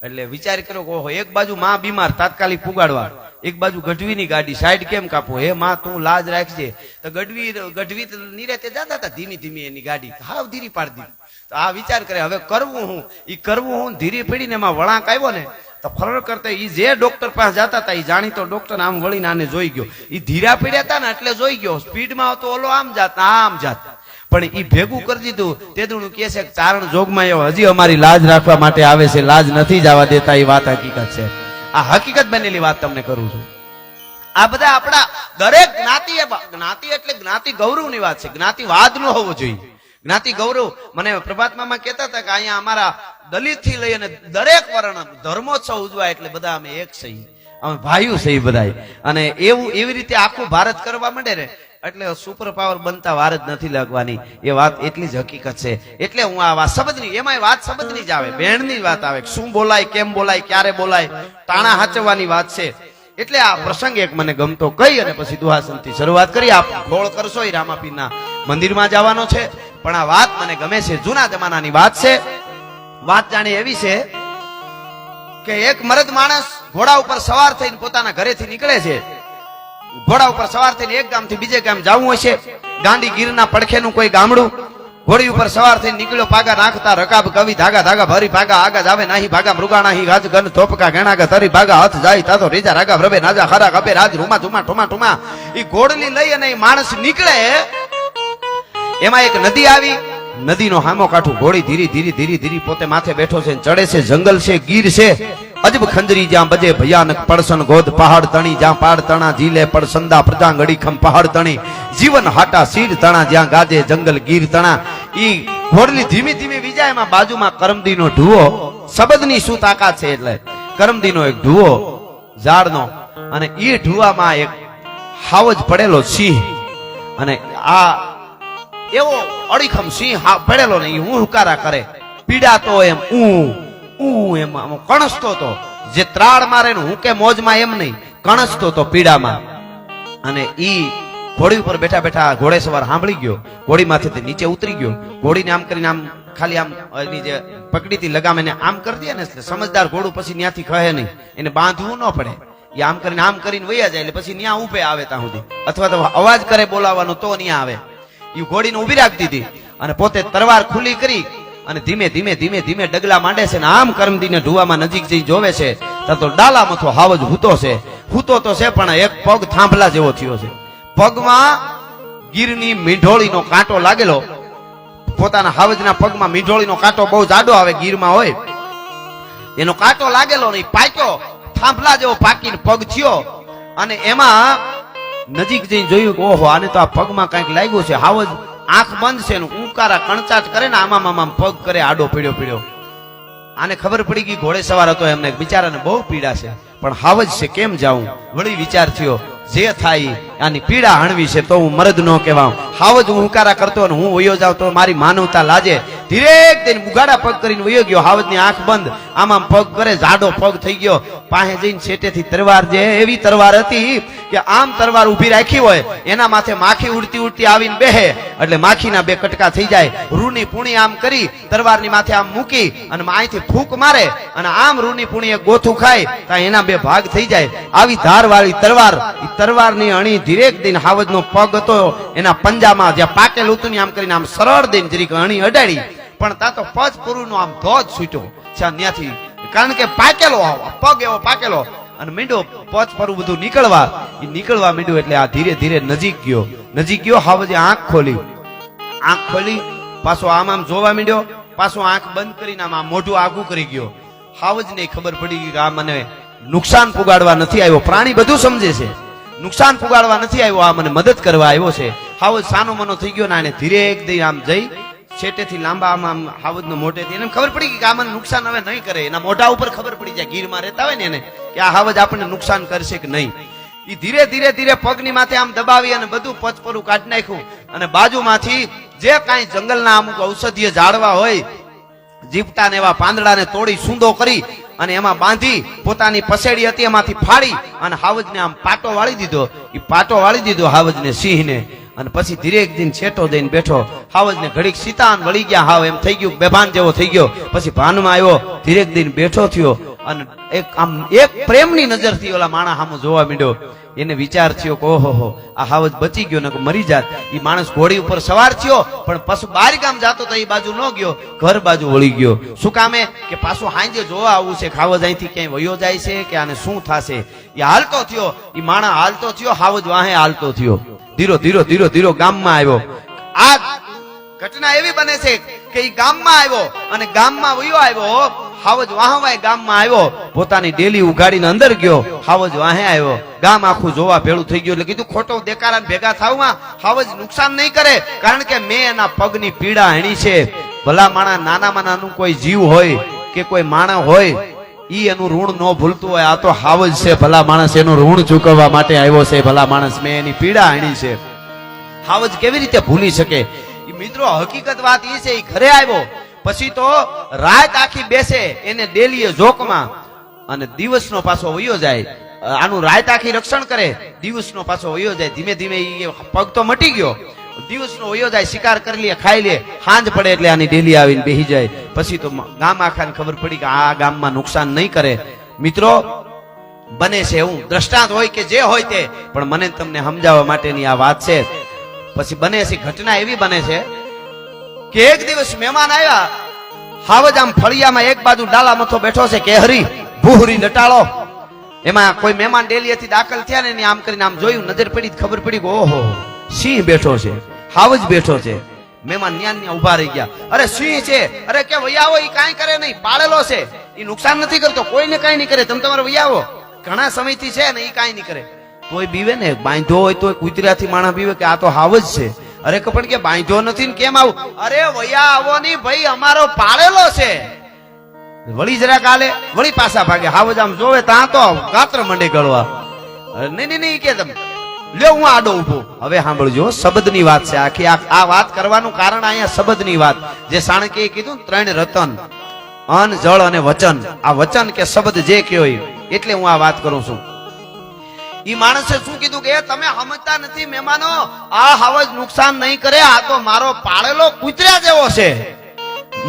એટલે વિચાર કર્યો કે ઓહો, એક બાજુ માં બીમાર તાત્કાલિક પુગાડવા, એક બાજુ ગઢવીની ગાડી, સાઈડ કેમ કાપો? હે માં તું લાજ રાખજે. તો ગઢવી નિરેતે જતા હતા, ધીમી ધીમી એની ગાડી હાવ ધીરી પાડી દીધી. તો આ વિચાર કરે હવે કરવું હું, ઈ કરવું હું, ધીરી પડીને એમાં વળાંક આવ્યો ને તો ફરક કરતા ઈ જે ડોક્ટર પાસે જતા હતા, ઈ જાણીતો ડોક્ટર આમ વળીને આને જોઈ ગયો. ઈ ધીરા પડ્યા હતા ને એટલે જોઈ ગયો, સ્પીડમાં તો ઓલો આમ જાત આમ જાત, પણ ઈ ભેગું કરી દીધું. તેદું કે છે ચારણ જોગમાં એવો હજી અમારી લાજ રાખવા માટે આવે છે, લાજ નથી જવા દેતા. એ વાત હકીકત છે, આ હકીકત બનેલી વાત તમને કરું છું. આ બધા આપણા દરેક જ્ઞાતિ એટલે જ્ઞાતિ ગૌરવની વાત છે, જ્ઞાતિવાદ નો હોવો જોઈએ. જ્ઞાતિ ગૌરવ, મને પ્રભાતમાં કહેતા હતા કે અહીંયા અમારા દલિત થી લઈ અને દરેક વર્ણ ધર્મોત્સવ ઉજવાય એટલે બધા અમે એક સહી, અમે ભાઈઓ સહી બધા. અને એવું એવી રીતે આખું ભારત કરવા માંડે ને એટલે સુપર પાવર બનતા વાર જ નથી લાગવાની. એ વાત એટલી જ હકીકત છે. એટલે હું આ વાત શબ્દની, એમાં વાત શબ્દની જ આવે, બેણની વાત આવે, શું બોલાય, કેમ બોલાય, ક્યારે બોલાય, ટાણા હાચવવાની વાત છે. એટલે આ પ્રસંગ એક મને ગમતો કહી અને પછી દુહાસનથી શરૂઆત કરી. આપ ખોળ કરશો એ રામાપીરના મંદિરમાં જવાનો છે, પણ આ વાત મને ગમે છે, જૂના જમાનાની વાત છે. વાત જાણે એવી છે કે એક મરદ માણસ ઘોડા ઉપર સવાર થઈને પોતાના ઘરેથી નીકળે છે. ઘોડા ઉપર સવાર થઈને એક ગામથી બીજે ગામ જવું હોય છે. ગાંડી ગીરના પડખેનું કોઈ ગામડું, ઘોડી ઉપર સવાર થઈને નીકળ્યો, પાગા નાખતા રકાબ કવિ ધાગા ધાગા ભરી ભાગા આગા જાવે નાહી ભાગા મૃગાણા હી ગાજ ગન થોપકા ગણાગા તરી ભાગા હાથ જાય તાતો રેજા રાગા રબે નાજા ખરા કબે રાજ રૂમા ઠુમા ઠુમા ઠુમા. ઈ ઘોડલી લઈ અને માણસ નીકળે. એમાં એક નદી આવી, નદીનો હામો કાઠું, ઘોડી ધીરી ધીરી ધીરી ધીરી પોતે માથે બેઠો છે, ચડે છે. જંગલ છે, ગીર છે, અજબ ખંજરી જ્યાં બજે ભયાનક પડસન ગોદ પહાડ તણી જ્યાં પાડ તણા જીલે પડસંદા પ્રજાંગડી ખમ પહાડ તણી જીવન હાટા સીર તણા જ્યાં ગાજે જંગલ ગીર તણા. ઈ ઘોડલી ધીમી ધીમી વિજાય. એમાં બાજુમાં કરમદીનો ઢુવો, શબ્દની શું તાકાત છે, એટલે કરમદીનો એક ઢુવો ઝાડનો, અને ઈ ઢુવામાં એક હાવજ પડેલો સિંહ, અને આ એવો અડીખમ સિંહ પડેલો ને, હું હુકારા કરે, પીડાતો એમ એમ કણસતો તો, જે ત્રાળ મારે ને હું કે મોજમાં એમ નહીં, કણસતો તો પીડામાં. અને ઈ ઘોડી ઉપર બેઠા બેઠા ઘોડે સવાર સાંભળી ગયો, ઘોડીમાંથી નીચે ઉતરી ગયો. ઘોડીને આમ કરીને આમ ખાલી આમ એની જે પકડીથી લગામ એને આમ કરી દે ને, એટલે સમજદાર ઘોડું પછી ત્યાંથી કહે નહીં, એને બાંધવું ન પડે. એ આમ કરીને વૈયા જાય, એટલે પછી ત્યાં ઉભે આવે ત્યાં સુધી, અથવા તો અવાજ કરે બોલાવવાનો તો ત્યાં આવે. એ ઘોડીને ઉભી રાખી દીધી અને પોતે તરવાર ખુલ્લી કરી અને ધીમે ધીમે ધીમે ધીમે ડગલા માંડે છે. ને આમ કરમદીને ઢુવામાં નજીક જઈ જોવે છે ત્યાં તો ડાલા મથો હાવજ હૂતો છે. હૂતો તો છે પણ એક પગ થાંભલા જેવો થયો છે. પગમાં ગીરની મીંઢોળીનો કાંટો લાગેલો. પોતાના હાવજના પગમાં મીંઢોળીનો કાંટો બહુ જાડો આવે, ગીરમાં હોય, એનો કાંટો લાગેલો નહીં, પાક્યો, થાંભલા જેવો પાકીને પગ થયો. અને એમાં નજીક જઈને જોયું કે ઓહો, આને તો આ પગમાં કઈક લાગ્યું છે. હાવજ આંખ બંધ છે, ઉકારા કણચાટ કરે ને આમાં પગ કરે, આડો પીડ્યો. આને ખબર પડી ગઈ ઘોડે સવાર હતો, એમને બિચારાને બહુ પીડા છે, પણ હાવજ છે, કેમ જાઉં? વળી વિચાર થયો, જે થાય આની પીડા હણવી છે તો હું મરદ નો કહેવાઉં. હાવજ હું હુંકારા કરતો અને હું વયો જાઉં તો મારી માનવતા લાજે. ધીરેક દઈને બુગાડા પગ કરીને વયો ગયો. હાવજની આંખ બંધ, આમાં પગ કરે, જાડો પગ થઈ ગયો. પાસે જઈને છેટેથી તરવાર, જે એવી તરવાર હતી કે આમ તરવાર ઉભી રાખી હોય, એના માથે માખી ઉડતી ઉડતી આવીને બેહે, એટલે માખીના બે કટકા થઈ જાય. રૂની પૂણી આમ કરી તરવારની માથે આમ મૂકી અને અહીંથી ફૂંક મારે અને આમ રૂની પૂણી ગોથું ખાય તો એના બે ભાગ થઈ જાય. આવી ધારવાળી તરવાર, તરવારની અણી ધીરેક દઈને હાવજનો પગ હતો એના પંજામાં જ્યાં પાકેલું હતું ને આમ કરીને આમ સરળ દઈને જરીક અણી અડાડી, પણ તા તો પજ પૂરું નો આમ ધોજ છૂટ્યો. ત્યાંથી, કારણ કે પાકેલો પગ એવો પાકેલો, અને મીંડો પચ પરું બધું નીકળવા માંડ્યું. એટલે આ ધીરે ધીરે નજીક ગયો. હાવજે આંખ ખોલી પાછો આમ જોવા માંડ્યો, પાછો આંખ બંધ કરીને આમ મોઢું આગું કરી ગયો. હાવજને ખબર પડી કે આ મને નુકસાન પુગાડવા નથી આવ્યો. પ્રાણી બધું સમજે છે, નુકસાન પુગાડવા નથી આવ્યો, આ મને મદદ કરવા આવ્યો છે. હાવજ સાનો મનો થઈ ગયો ને આને ધીરે એક દી આમ જઈ છેટેથી લાંબા આમ હાવજનો મોટેથી એને ખબર પડી કે આ મને નુકસાન હવે નહીં કરે. એના મોઢા ઉપર ખબર પડી જાય, ગીરમાં રહેતા હોય ને એને, કે આ હાવજ આપણને નુકસાન કરશે કે નહીં. એ ધીરે પગની માથે આમ દબાવી અને બધું પચપરું કાઢી નાખ્યું, અને બાજુમાંથી જે કાંઈ જંગલના અમુક ઔષધીય ઝાડવા હોય, જીપટા ને એવા પાંદડાને તોડી સૂંદો કરી અને એમાં બાંધી પોતાની પસેડી હતી એમાંથી ફાડી અને હાવજને આમ પાટો વાળી દીધો. એ પાટો વાળી દીધો હાવજને, સિંહને. અને પછી ધીરે એક દિન છેટો દઈને બેઠો. હાવજને ઘડીક સીતાન વળી ગયા, હાવ એમ થઈ ગયું, બેભાન જેવો થઈ ગયો. પછી ભાનમાં આવ્યો, ધીરે એક દિન બેઠો થયો અને એક પ્રેમની નજરથી ઓલા માણસ સામું જોવા માંડ્યો. એને વિચાર થયો કે ઓહો, આ હાવજ બચી ગયો, ને મરી જાત. એ માણસ ઘોડી ઉપર સવાર થયો, પણ પાછું બાર ગામ જાતો તો એ બાજુ ન ગયો, ઘર બાજુ વળી ગયો. શું કામે? કે પાછું હાંજે જોવા આવવું છે, હાવજ અહીંથી ક્યાંય વયો જાય છે કે આને શું થશે. એ હાલતો થયો, એ માણસ હાલતો થયો, હાવજ વાહે હાલતો થયો. ધીરો ગામમાં આવ્યો. આ ઘટના એવી બને છે કે એ ગામમાં આવ્યો અને ગામમાં વયો આવ્યો. હાવજ વાહવાય ગામમાં આવ્યો, પોતાની ડેલી ઉગાડીને અંદર ગયો. હાવજ વાહે આવ્યો, ગામ આખું જોવા ભેળું થઈ ગયું. એટલે કીધું ખોટો દેકારાને ભેગા થાવમાં હાવજ નુકસાન નહીં કરે, કારણ કે મેં એના પગની પીડા હેણી છે. ભલા માણા નાનામાં નાનું કોઈ જીવ હોય કે કોઈ માણસ હોય, ઈ એનું ઋણ ન ભૂલતું હોય. આ તો હાવજ છે, ભલા માણસ એનું ઋણ ચૂકવવા માટે આવ્યો છે. ભલા માણસ મેં એની પીડા હેણી છે. હાવજ કેવી રીતે ભૂલી શકે? મિત્રો હકીકત વાત એ છે, એ ઘરે આવ્યો પછી તો રાત આખી બેસે એને ડેલીએ જોકમાં, અને દિવસનો પાછો વયો જાય. આનું રાત આખી રક્ષણ કરે, દિવસનો પાછો વયો જાય. ધીમે ધીમે પગ તો મટી ગયો, દિવસનો વયો જાય, શિકાર કરી લે, ખાઈ લે. સાંજ પડે એટલે આની ડેલી આવીને બેસી જાય. પછી તો ગામ આખાને ખબર પડી કે આ ગામમાં નુકસાન નહીં કરે. મિત્રો બને છે એવું દ્રષ્ટાંત હોય કે જે હોય તે, પણ મને તમને સમજાવવા માટેની આ વાત છે. પછી બને છે ઘટના એવી બને છે કે એક દિવસ મહેમાન આવ્યા. હાવજ આમ ફળિયામાં એક બાજુ ડાલા મથો બેઠો છે, કેહરી ભૂહરી લટાળો. એમાં કોઈ મહેમાન ડેલીએથી દાખલ થયા ને આમ કરીને આમ જોયું, નજર પડી, ખબર પડી કે ઓહો સિંહ બેઠો છે, હાવજ બેઠો છે. મહેમાન ન્યા ઉભા રહી ગયા. અરે સિંહ છે, અરે કે વૈયાવો, ઈ કાંઈ કરે નહીં, પાળેલો છે, ઈ નુકસાન નથી કરતો, કોઈને કાંઈ નહીં કરે, તમે તમારે વૈયાવો, ઘણા સમયથી છે ને ઈ કાંઈ નહીં કરે. તોય બીવે ને, બાંધ્યો હોય તો કુતરાથી માણસ બીવે કે આ તો હાવજ છે. અરે પણ કે બાંધ્યો નથી ને કેમ આવું? અરે વૈયા આવો નહીં ભાઈ, અમારો પાળેલો છે. વળી જરાક હાલે, વળી પાછા ભાગે. હાવજ આમ જોવે ત્યાં તો ગાત્ર મંડે ગળવા. નહીં કે તમે લ્યો હું આડો ઉભો. હવે સાંભળજો, શબ્દની વાત છે આખી. આ વાત કરવાનું કારણ અહીંયા શબ્દની વાત. જે સાણકીએ કીધું 3 રતન, અન્ન, જળ અને વચન. આ વચન કે શબ્દ જે કયો એટલે હું આ વાત કરું છું. ઈ માણસે શું કીધું કે તમે સમજતા નથી મહેમાનો, આ હાવજ નુકસાન નહીં કરે, આ તો મારો પાળેલો કૂતરા જેવો છે,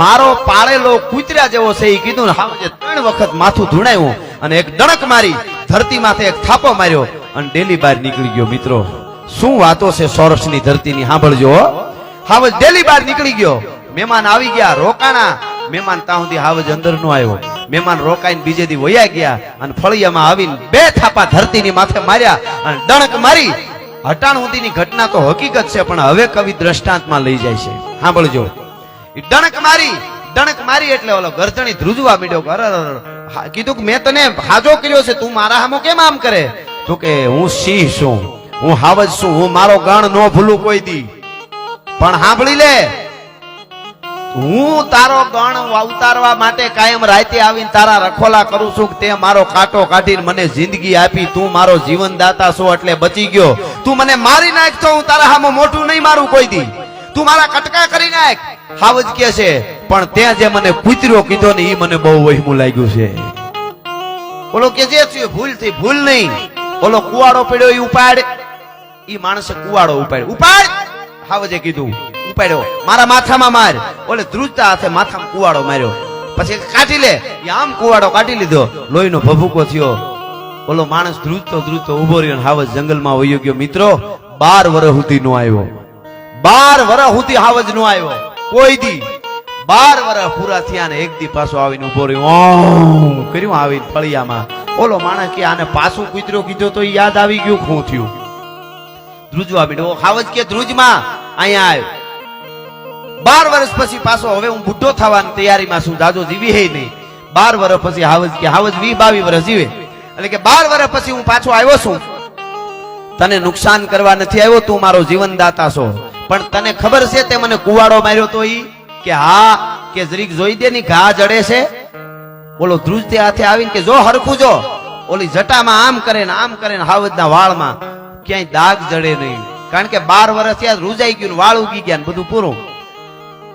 મારો પાળેલો કૂતરા જેવો છે. ઈ કીધું. હાવજે 3 વખત માથું ધૂણાયું અને એક ડણક મારી, ધરતી માથે એક થાપો માર્યો અને ડેલી બહાર નીકળી ગયો. મિત્રો શું વાતો છે સૌરાષ્ટ્રની ધરતીની, સાંભળજો. હાવજ ડેલી બહાર નીકળી ગયો. મહેમાન આવી ગયા, રોકાણા. મહેમાન ત્યાં સુધી હાવજ અંદર નો આવ્યો. મહેમાન રોકાઈને બીજે દી વયા ગયા અને ફળિયામાં આવીને 2 થાપા ધરતીની માથે માર્યા અને ડણક મારી. હટાણ સુધીની ઘટના તો હકીકત છે, પણ હવે કવિ દ્રષ્ટાંતમાં લઈ જાય છે. સાંભળજો. ડણક મારી એટલે ઓલો ગરદણી ધ્રુજવા માંડ્યો. કીધું કે મેં તને હાજો કર્યો છે, તું મારા હામો કેમ આમ કરે? તો કે હું સિંહ છું, હું હાવજ છું, હું મારો ગણ નો ભૂલું કોઈ દી. પણ સાંભળી લે, હું તારો ગણ ઉતારવા માટે કાયમ રાતે આવીને તારા રખોલા કરું છું. તે મારો કાંટો કાઢીને મને જિંદગી આપી, તું મારો જીવન દાતા છો એટલે બચી ગયો. તું મને મારી નાખ તો હું તારા હામો મોઢું નહીં મારું કોઈ દી, તું મારા કટકા કરી નાખ. હાવજ કે છે પણ ત્યાં જે મને કૂતરો કીધો ને ઈ મને બહુ વહેમું લાગ્યું છે. ઓલો કે જે થયું ભૂલ થઈ, ભૂલ નહીં. ઓલો કુવાડો પડ્યો ઈ ઉપાડ, ઈ માણસે કુવાડો ઉપાડ. હાવજે કીધું ઉપાડ્યો, મારા માથામાં માર. ઓલે ધ્રુજતા હાથે માથામાં કુવાડો માર્યો. પછી કાઢી લે, આમ કુવાડો કાઢી લીધો, લોહીનો ભભૂકો થયો. ઓલો માણસ ધ્રુજતો ઉભો રહ્યો. હાવજ જંગલમાં વયો ગયો. મિત્રો 12 વર્ષ સુધી નો આવ્યો, 12 વર્ષ સુધી હાવજ નો આવ્યો કોઈ દી. 12 વર્ષ પૂરા થયા ને એક દી પાછો આવીને ઉભો રહ્યો ઓમ કર્યું આવીને ફળિયામાં. ઓલો માણસ કે આને પાછું કૂતરો કીધો તો ઈ યાદ આવી ગયું શું થયું ધ્રુજવા મીડો ખાવજ કે ધ્રુજમાં અહીંયા આવ્યો 12 વર્ષ પછી પાછો હવે હું બુઢો થવાની તૈયારીમાં છું જાજો જીવી હે નહીં 12 વર્ષ પછી હાવજ 20-22 વર્ષ જીવે એટલે કે 12 વર્ષ પછી હું પાછો આવ્યો છું તને નુકસાન કરવા નથી આવ્યો તું મારો જીવનદાતા છો પણ તને ખબર છે તે મને કુવાડો માર્યો તો ઈ કે હા કે જરીક જોઈ દે ની ઘા જડે છે બોલો ધ્રુજ તે હાથે આવીને કે જો હરખું જો ઓલી જટામાં આમ કરે ને હાવજના વાળમાં ક્યાંય દાગ જડે નહીં કારણ કે 12 વર્ષ થયા રૂજાઈ ગયું વાળ ઉગી ગયા ને બધું પૂરું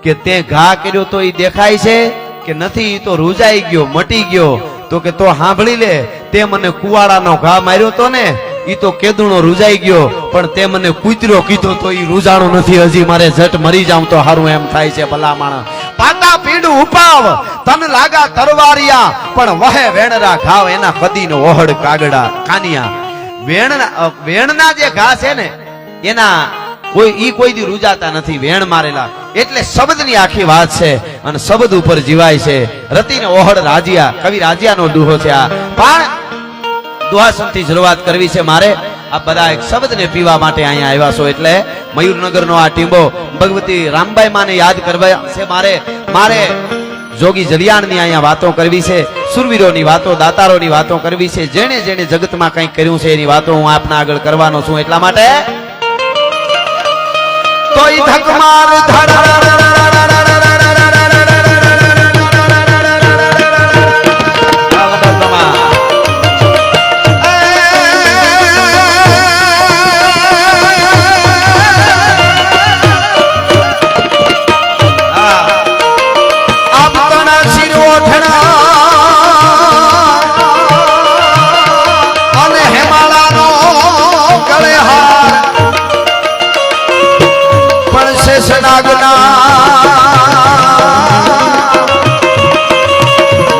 કે તે ઘા કર્યો તો ઈ દેખાય છે કે નથી ઈ તો રૂજાઈ ગયો મટી ગયો તો કે તો સાંભળી લે તે મને કુવાડાનો ઘા માર્યો તો ને ઈ તો કેદુણો રૂજાઈ ગયો પણ તે મને કૂતરો કીધો તો ઈ રૂજાણો નથી હજી મારે જટ મરી જાઉં તો હારું એમ થાય છે ભલા માણસ પાટા પીડું ઉપાવ તન લાગા તરવારિયા પણ વહે વેણરા ઘાવ એના કદીનો ઓહડ કાગડા કાનિયા વેણના જે ઘા છે ને એના કોઈ દી રૂજાતા નથી વેણ મારેલા એટલે શબ્દની આખી વાત છે અને શબ્દ ઉપર જીવાય છે રતિને ઓહડ રાજીયા કવિ રાજીયાનો દુહો છે આ પણ દુહાસનથી શરૂઆત કરવી છે મારે આ બધા એક શબ્દને પીવા માટે અહીંયા આવ્યા છો એટલે મયુરનગરનો આ ટીંબો ભગવતી રામબાઈ માને યાદ કરવા છે મારે જોગી જલિયાણની અહીંયા વાતો કરવી છે સુરવીરોની વાતો દાતારોની વાતો કરવી છે જેણે જેણે જગતમાં કંઈક કર્યું છે એની વાતો હું આપના આગળ કરવાનો છું એટલા માટે તોય ધકમાર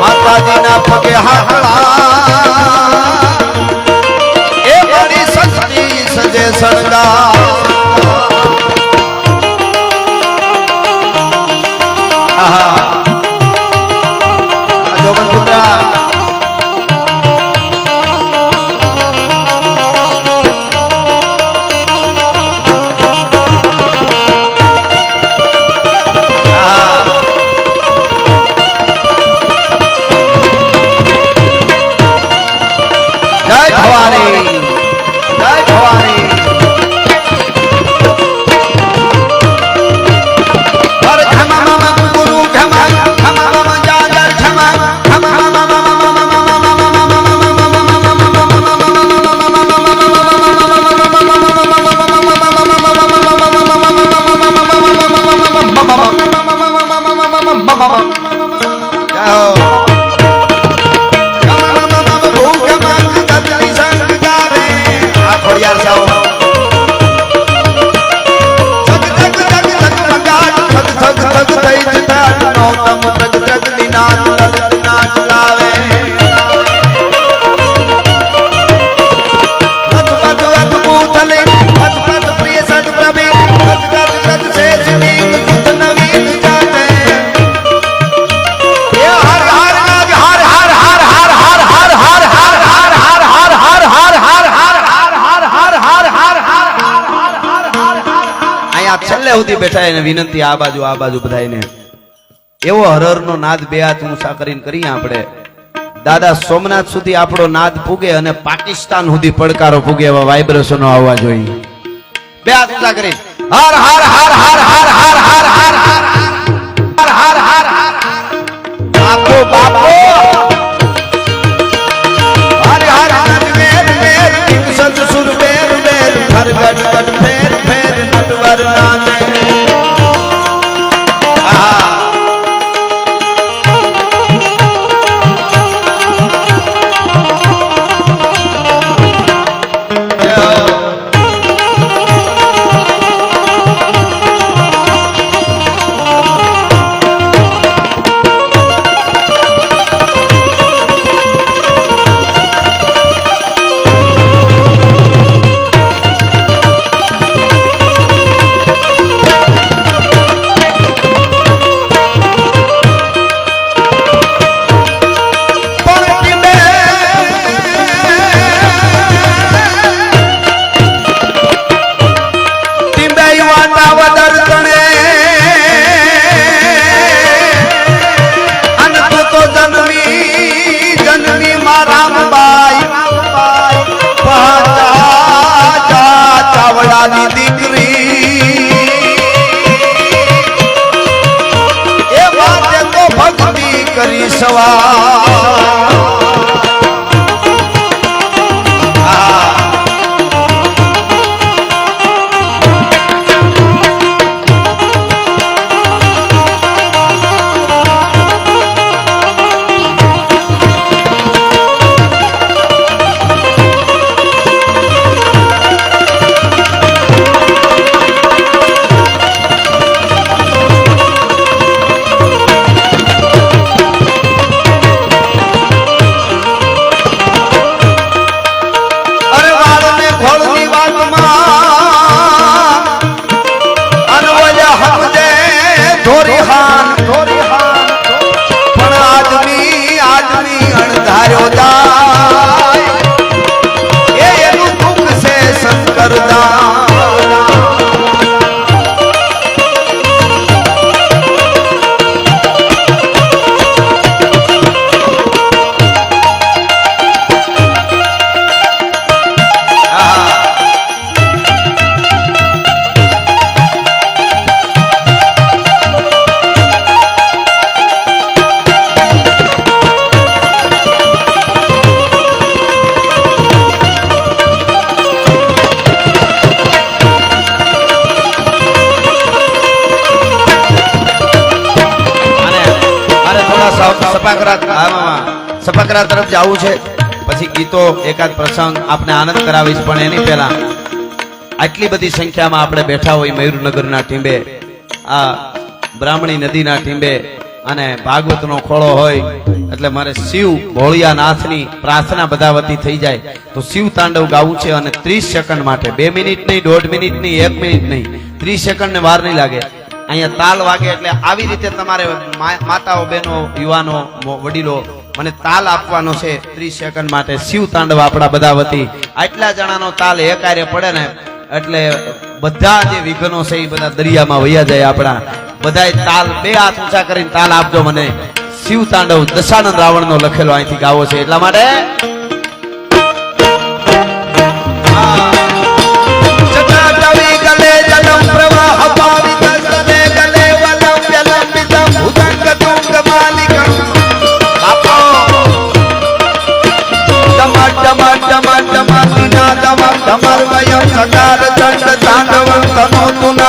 માતાજીના પગે હાકલા એ બડી શક્તિ સજે સળગા છેલ્લે સુધી બેઠા એને વિનંતી આ બાજુ બધાને એવો હરહરનો નાદ બે હાથ ઊંચા કરીને કરીએ આપણે દાદા સોમનાથ સુધી આપણો નાદ પૂગે અને પાકિસ્તાન સુધી પડકારો પૂગે એવા વાઇબ્રેશનો આવવા જોઈએ બે હાથ ઊંચા કરી હર હર હર હર હર હર હર હર હર હર હર બાપો બાપો હર હર હર મેર મેર સત સુર મેર મેર હર ગટ ગટ ફેર ફેર નટવર નામે વાલાની દીકરી એ માટે તો ભક્તિ કરી સવાર સપાકરા તરફ જવું છે પછી ગીતો એકાદ પ્રસંગ આપણે આનંદ કરાવીશ પણ એની પહેલા આટલી બધી સંખ્યામાં આપણે બેઠા હોય મયુરનગરના ટીંબે આ બ્રાહ્મણી નદીના ટીંબે અને ભાગવતનો ખોળો હોય એટલે મારે શિવ ભોળિયાનાથની પ્રાર્થના બધા વતી થઈ જાય તો શિવ તાંડવ ગાવું છે અને 30 સેકન્ડ માટે 2 મિનિટ નહીં 1.5 મિનિટ નહીં 1 મિનિટ નહીં 30 સેકન્ડ ને વાર નહીં લાગે અહીંયા તાલ વાગે એટલે આવી રીતે તમારે માતાઓ બહેનો યુવાનો વડીલો મને તાલ આપવાનો છે 30 સેકન્ડ માટે શિવ તાંડવ આપણા બધા વતી આટલા જણાનો તાલ એકારે પડે ને એટલે બધા જે વિઘ્નો છે એ બધા દરિયામાં વયા જાય આપણા બધાય તાલ 2 હાથ ઊંચા કરીને તાલ આપજો મને શિવ તાંડવ દશાનંદ રાવણનો લખેલો અહીંથી ગાવો છે એટલા માટે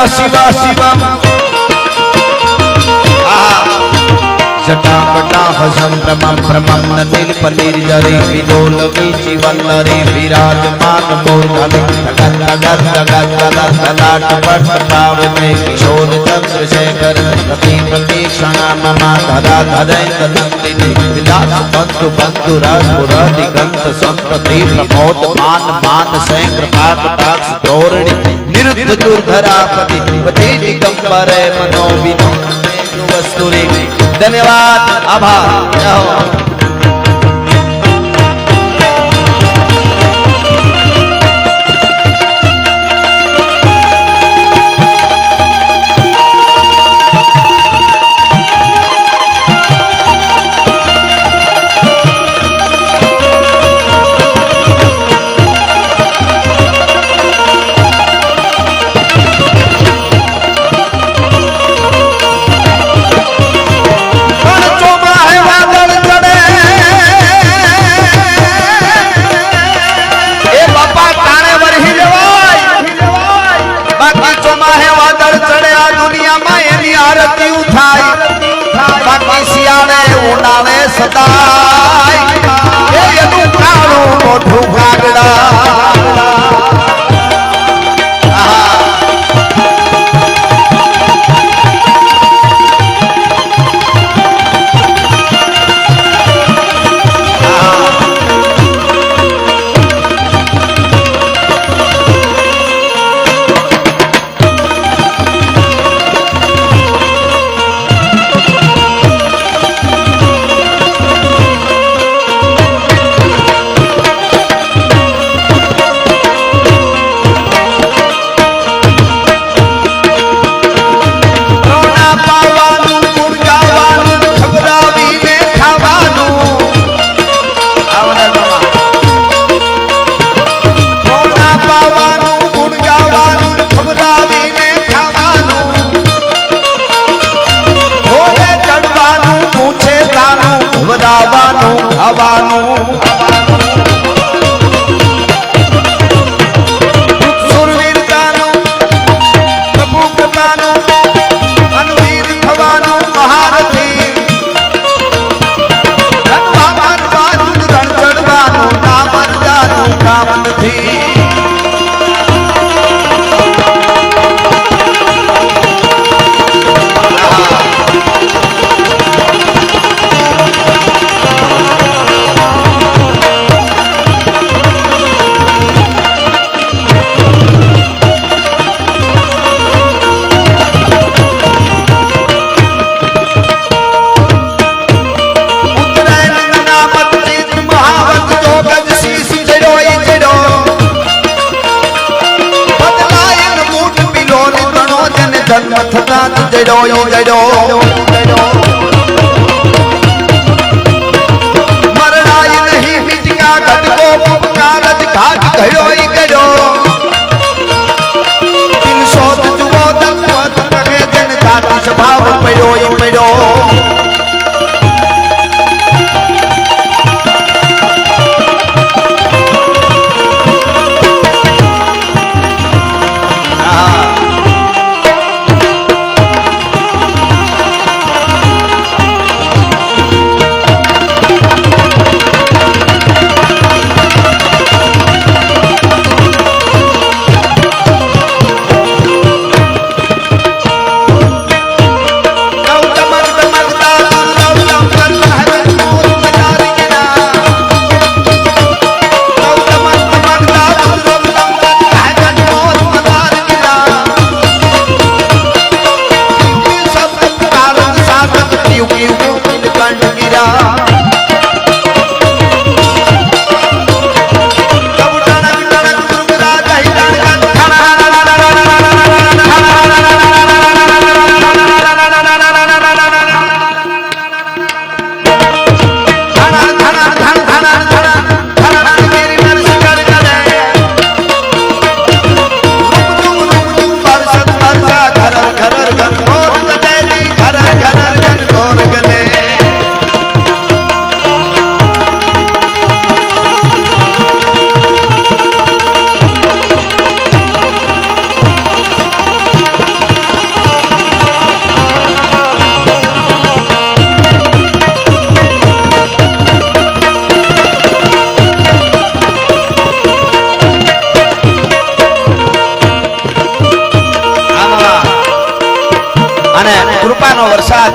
શિવા શિવા જટાપટા હસમ પ્રમમ પ્રમમ નીલ પનીર જરે વિદોલ વીચી વલ્લરે વિરાજમાન બોધલે તગત તલાટ પટ પાવને કિશોર ચંદ્રશેખર પ્રતિ પ્રતીક્ષણા મમા ધરા ધરૈ કદંતિની વિલાસ બંધુ બંધુ રાજ પુરાધિ ગંત સંપ્રતિ પ્રમોદ માન માન સૈંક્ર પાક પાક્ષ ધોરણી નિરુદ્ધ દુર્ધરાપતિ પતિ દિગંબરે મનો વિનો વસ્તુની ધન્યવાદ આભાર થવાનું સુરવીરતાનું પ્રભુ કૃપાનું અનુવીર થવાનું મહારથી રણવા મારવાનું રણ ચડવાનું ના મરજાનું કામ નથી જન્મ થતા જડો મરણાય નહીં મિટકા ઘટકો પુકાર જ ઘાટ ઘડો ગડો દિલ શોધ જુઓ તત્વ તકે જન જાતિ સ્વભાવ પડ્યો કૃપાનો વરસાદ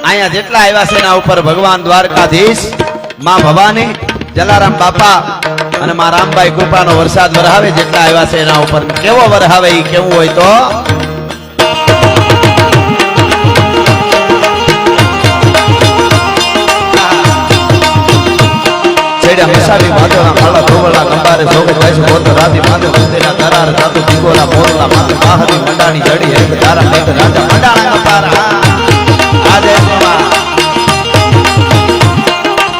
અહીંયા જેટલા આવ્યા છે એના ઉપર ભગવાન દ્વારકાધીશ માં ભવાની જલારામ બાપા અને માં રામભાઈ કૃપાનો વરસાદ વરહાવે જેટલા આવ્યા છે એના ઉપર કેવો વરહાવે ઈ કેવું હોય તો છેડા મસાવી માધવના ખાલા ધોવલા કંબારે જોગ વાઈસ બોત રાતી માધવ મંદિરના કરાર જાતું દીકોલા બોરલા માધવ માહરી મંડાણી જડી એક તારા મેઘ રાજા મંડાણા કપારા આજે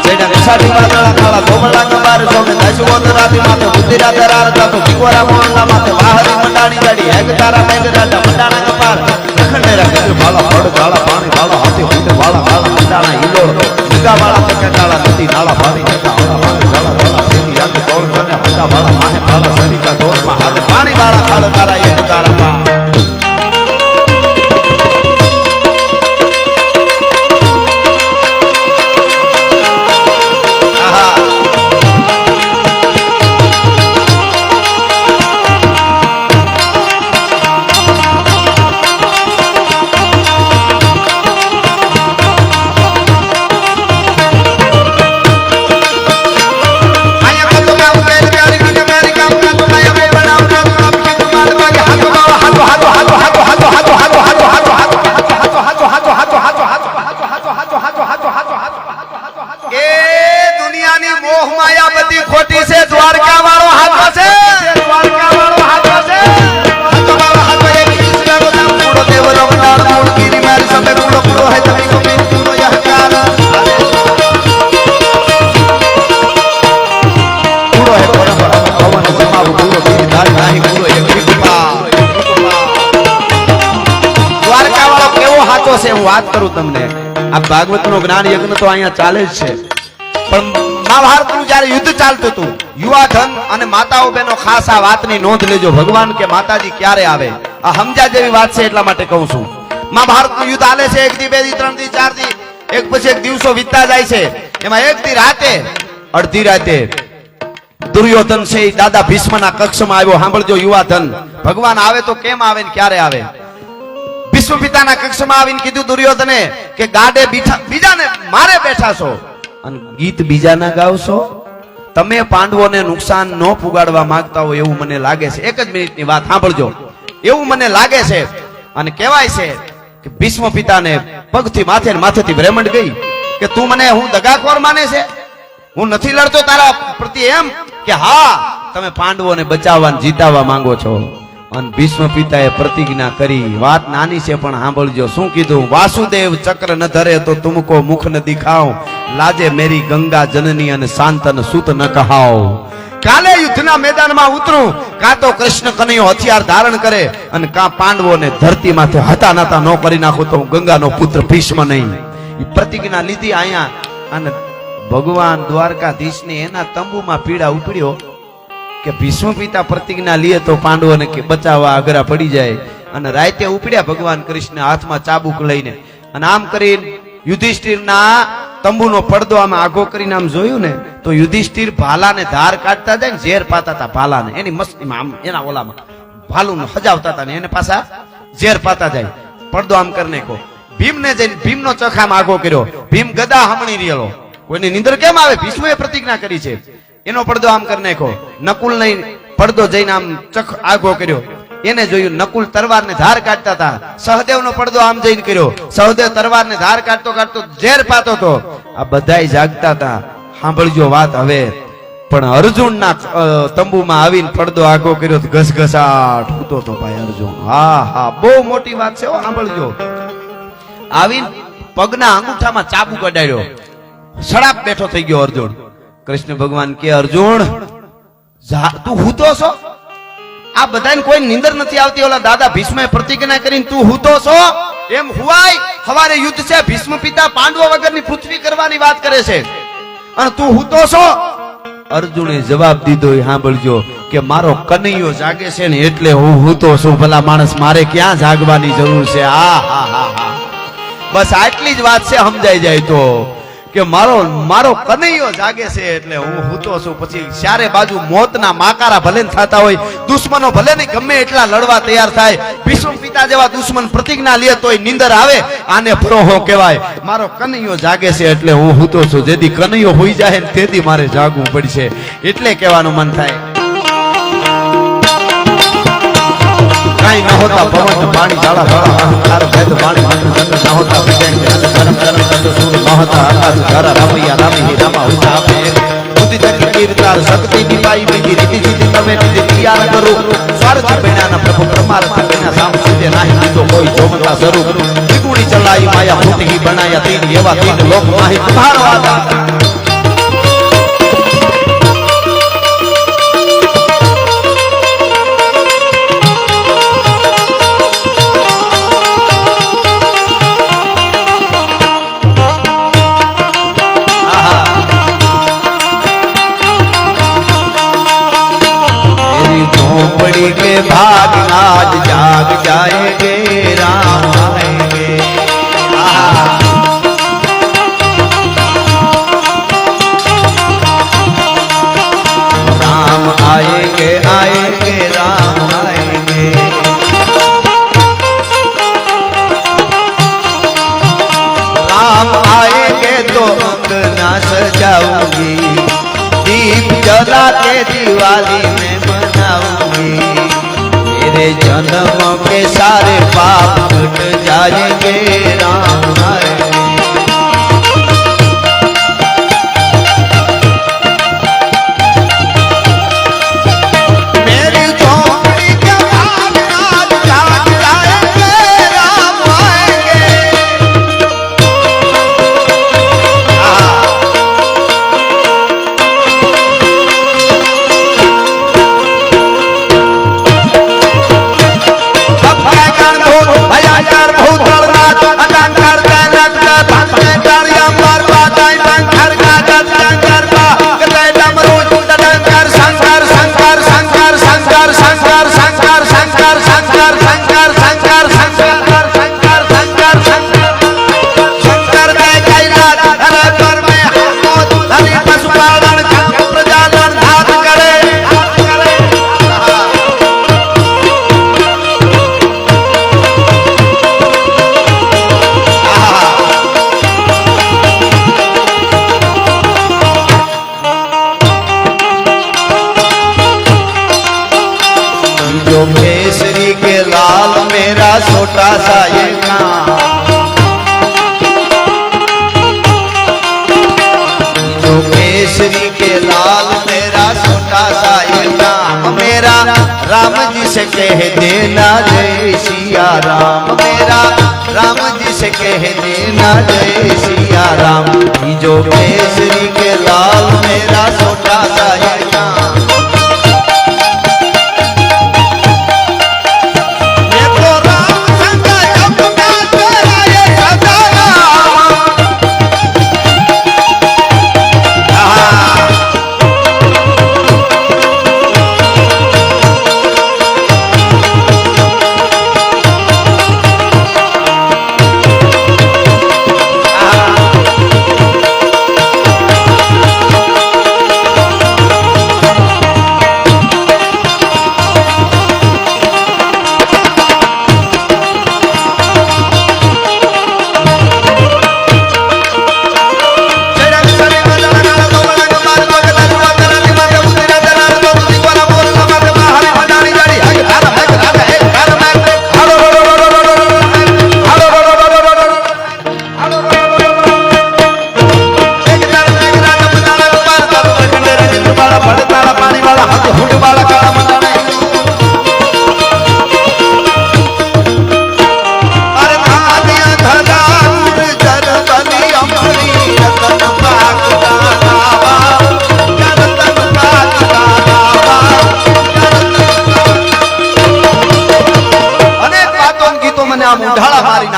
છેડા મસાવી માધવના ખાલા ધોવલા કંબારે જોગ વાઈસ બોત રાતી માધવ મંદિરના કરાર જાતું દીકોલા બોરલા માધવ માહરી મંડાણી જડી એક તારા મેઘ રાજા મંડાણા કપારા ખંડેરા કીધું ભાલા ફળ ગાળા પાણી વાળા હાથી હુંડ વાળા ગાળા મંડાણા ઈલોળ નિગા વાળા ચકેટાળા નદી નાળા પાણી ચકા વાળા માહે વાળા સરિતા દોરમાં હાથે પાણી વાળા ખાલ તારા એક તારામાં વાત કરું તમને આ ભાગવત નું જ્ઞાન યજ્ઞ તો અહીંયા ચાલે જ છે પણ મહાભારતનું જ્યારે યુદ્ધ ચાલતું હતું, યુવાધન અને માતાઓ બહેનો ખાસ આ વાતની નોંધ લેજો. ભગવાન કે માતાજી ક્યારે આવે, આ સમજા જેવી વાત છે એટલા માટે કહું છું. મહાભારતનું યુદ્ધ હાલે છે, 1 દી 2 દી 3 દી 4 દી, એક પછી એક દિવસો વીતતા જાય છે. એમાં એક દી રાતે, અડધી રાતે દુર્યોધન છે એ દાદા ભીષ્મના કક્ષમાં આવ્યો. સાંભળજો યુવાધન, ભગવાન આવે તો કેમ આવે ને ક્યારે આવે. ભીષ્મ પિતાના કક્ષમાં આવીને કીધું દુર્યોધને કે ગાડે બીજાને મારે બેઠા છો અને ગીત બીજાના ગાવશો. તમે પાંડવોને નુકસાન ન પુગાડવા માંગતા હોય એવું મને લાગે છે. એક જ મિનિટની વાત સાંભળજો, એવું મને લાગે છે. અને કહેવાય છે કે ભીષ્મ પિતાને પગથી માથે ને માથેથી બ્રેમંડ ગઈ કે તું મને હું દગાખોર માને છે, હું નથી લડતો તારા પ્રતિ, એમ કે હા તમે પાંડવોને બચાવવા જીતાવવા માંગો છો. અને ભીષ્મ પિતાએ પ્રતિજ્ઞા કરી. વાત નાની છે પણ સાંભળજો શું કીધું. વાસુદેવ ચક્ર ન ધરે તો તુમકો મુખ ન દિખાવ, લાજે મેરી ગંગા જનની અને શાંતન સુત ન કહાવ. કાલે યુદ્ધના મેદાનમાં ઉતરું, કાં તો કૃષ્ણ કનૈયો હથિયાર ધારણ કરે અને કાં પાંડવોને ધરતી માથે હતા નાતા ન કરી નાખું તો હું ગંગાનો પુત્ર ભીષ્મ નહીં. એ પ્રતિજ્ઞા લીધી અહીંયા. અને ભગવાન દ્વારકાધીશને એના તંબુમાં પીડા ઉપડ્યો કે ભીષ્મ પિતા પ્રતિજ્ઞા લે તો પાંડવોને કે બચાવવા અઘરા પડી જાય. અને રાતે ઉપડ્યા ભગવાન કૃષ્ણ હાથમાં ચાબુક લઈને. અને આમ કરીને યુધિષ્ઠિરના તંબુનો પડદો આમ આઘો કરીને આમ જોયું ને તો યુધિષ્ઠિર ભાલાને ધાર કાઢતા જાય ને ઝેર પાતા હતા ભાલાને. એની મસ્તીમાં આમ એના ઓલામાં ભાલુને હજાવતા હતા ને એને પાછા ઝેર પાતા જાય. પડદો આમ કરી નાખો. ભીમને જઈને ભીમનો ચખ આમ આઘો કર્યો. ભીમ ગદા હમણી રહેલો. કોઈની નિંદર કેમ આવે, ભીષ્મએ પ્રતિજ્ઞા કરી છે. એનો પડદો આમ કરી નાખો. નકુલ નહીં પડદો જઈને આમ ચખ આઘો કર્યો. એને જોયું નકુલ તરવારને ધાર કાઢતા હતા. સહદેવનો પડદો આમ જઈને કર્યો. સહદેવ તરવારને ધાર કાઢતો કાઢતો ઝેર પાતો હતો. આ બધાય જાગતા હતા. સાંભળજો વાત હવે. પણ અર્જુનના તંબુમાં આવીને પડદો આઘો કર્યો, ઘસઘસાટ હૂતો હતો ભાઈ અર્જુન. હા હા, બહુ મોટી વાત છે. સાંભળજો. આવીને પગના અંગૂઠામાં ચાબુક અડાડ્યો. સડાપ બેઠો થઈ ગયો અર્જુન. કૃષ્ણ ભગવાન કે અર્જુન તું હૂતો છો? આ બધાને કોઈ નિંદર નથી આવતી. ઓલા દાદા ભીષ્મએ પ્રતિજ્ઞા કરીને તું હૂતો છો એમ હુવાય. હવારે યુદ્ધ છે, ભીષ્મ પિતા પાંડવો વગરની પૃથ્વી કરવાની વાત કરે છે અને તું હૂતો છો? અર્જુને જવાબ દીધો, સાંભળજો, કે મારો કનૈયો જાગે છે ને એટલે હું હૂતો છું. ભલા માણસ, મારે ક્યાં જાગવાની જરૂર છે? હા હા હા હા, બસ આટલી જ વાત છે. સમજાઈ જાય તો કે મારો કનૈયો જાગે છે એટલે હું હૂતો છું. પછી ચારે બાજુ મોતના માકારા ભલે થતા હોય, દુશ્મનો ભલે ને ગમે એટલા લડવા તૈયાર થાય, ભીષ્મ પિતા જેવા દુશ્મન પ્રતિજ્ઞા લે તોય નિંદર આવે. આને ભરોહો કહેવાય. મારો કનૈયો જાગે છે એટલે હું હૂતો છું. જેથી કનૈયો હોઈ જાય ને તેથી મારે જાગવું પડશે. એટલે કહેવાનું મન થાય. કાઈ ન હોતા પવન પાણી ઝાડા ઝાડા અહંકાર ભેદ પાણી મંત્ર ન હોતા વિજ્ઞાન ધર્મ ધર્મ તત્વ સૂર ન હોતા આકાશ ધારા રામૈયા રામી રામા હોતા આપે બુદ્ધિ તકી કીર્તાર શક્તિ નિભાઈ બીજી રીતિ સીધી તમે નીતિ તૈયાર કરો. સ્વાર્થ બેણાના પ્રભુ પરમાર્થ વિના સામ સીધે નાહી દીધો કોઈ જોમતા સ્વરૂપ. ત્રિગુણી ચલાઈ માયા ફૂટકી બનાયા તીન એવા તીન લોક માહી તમારો આધાર. के भाग आज जाग जाएंगे राम आएंगे. राम आएंगे आएंगे राम आएंगे. राम आएंगे तो अंगना सजाऊंगी, दीप जला के दिवाली में मनाऊंगी. मेरे जन्म के सारे पाप मिट जाएंगे राम आएंगे. मेरी झोपड़ी के भाग आज जाग जाएंगे राम आएंगे. भयाकार बहुत जो केसरी के लाल मेरा छोटा सा ये काम, जो केसरी के लाल मेरा छोटा सा ये नाम, मेरा राम जी से कह देना जय सिया राम, मेरा राम जी से कह देना जय सिया राम। जो केसरी के लाल मेरा छोटा सा ये नाम, ये तो राम संग अपना तेरा ये सदा नाम।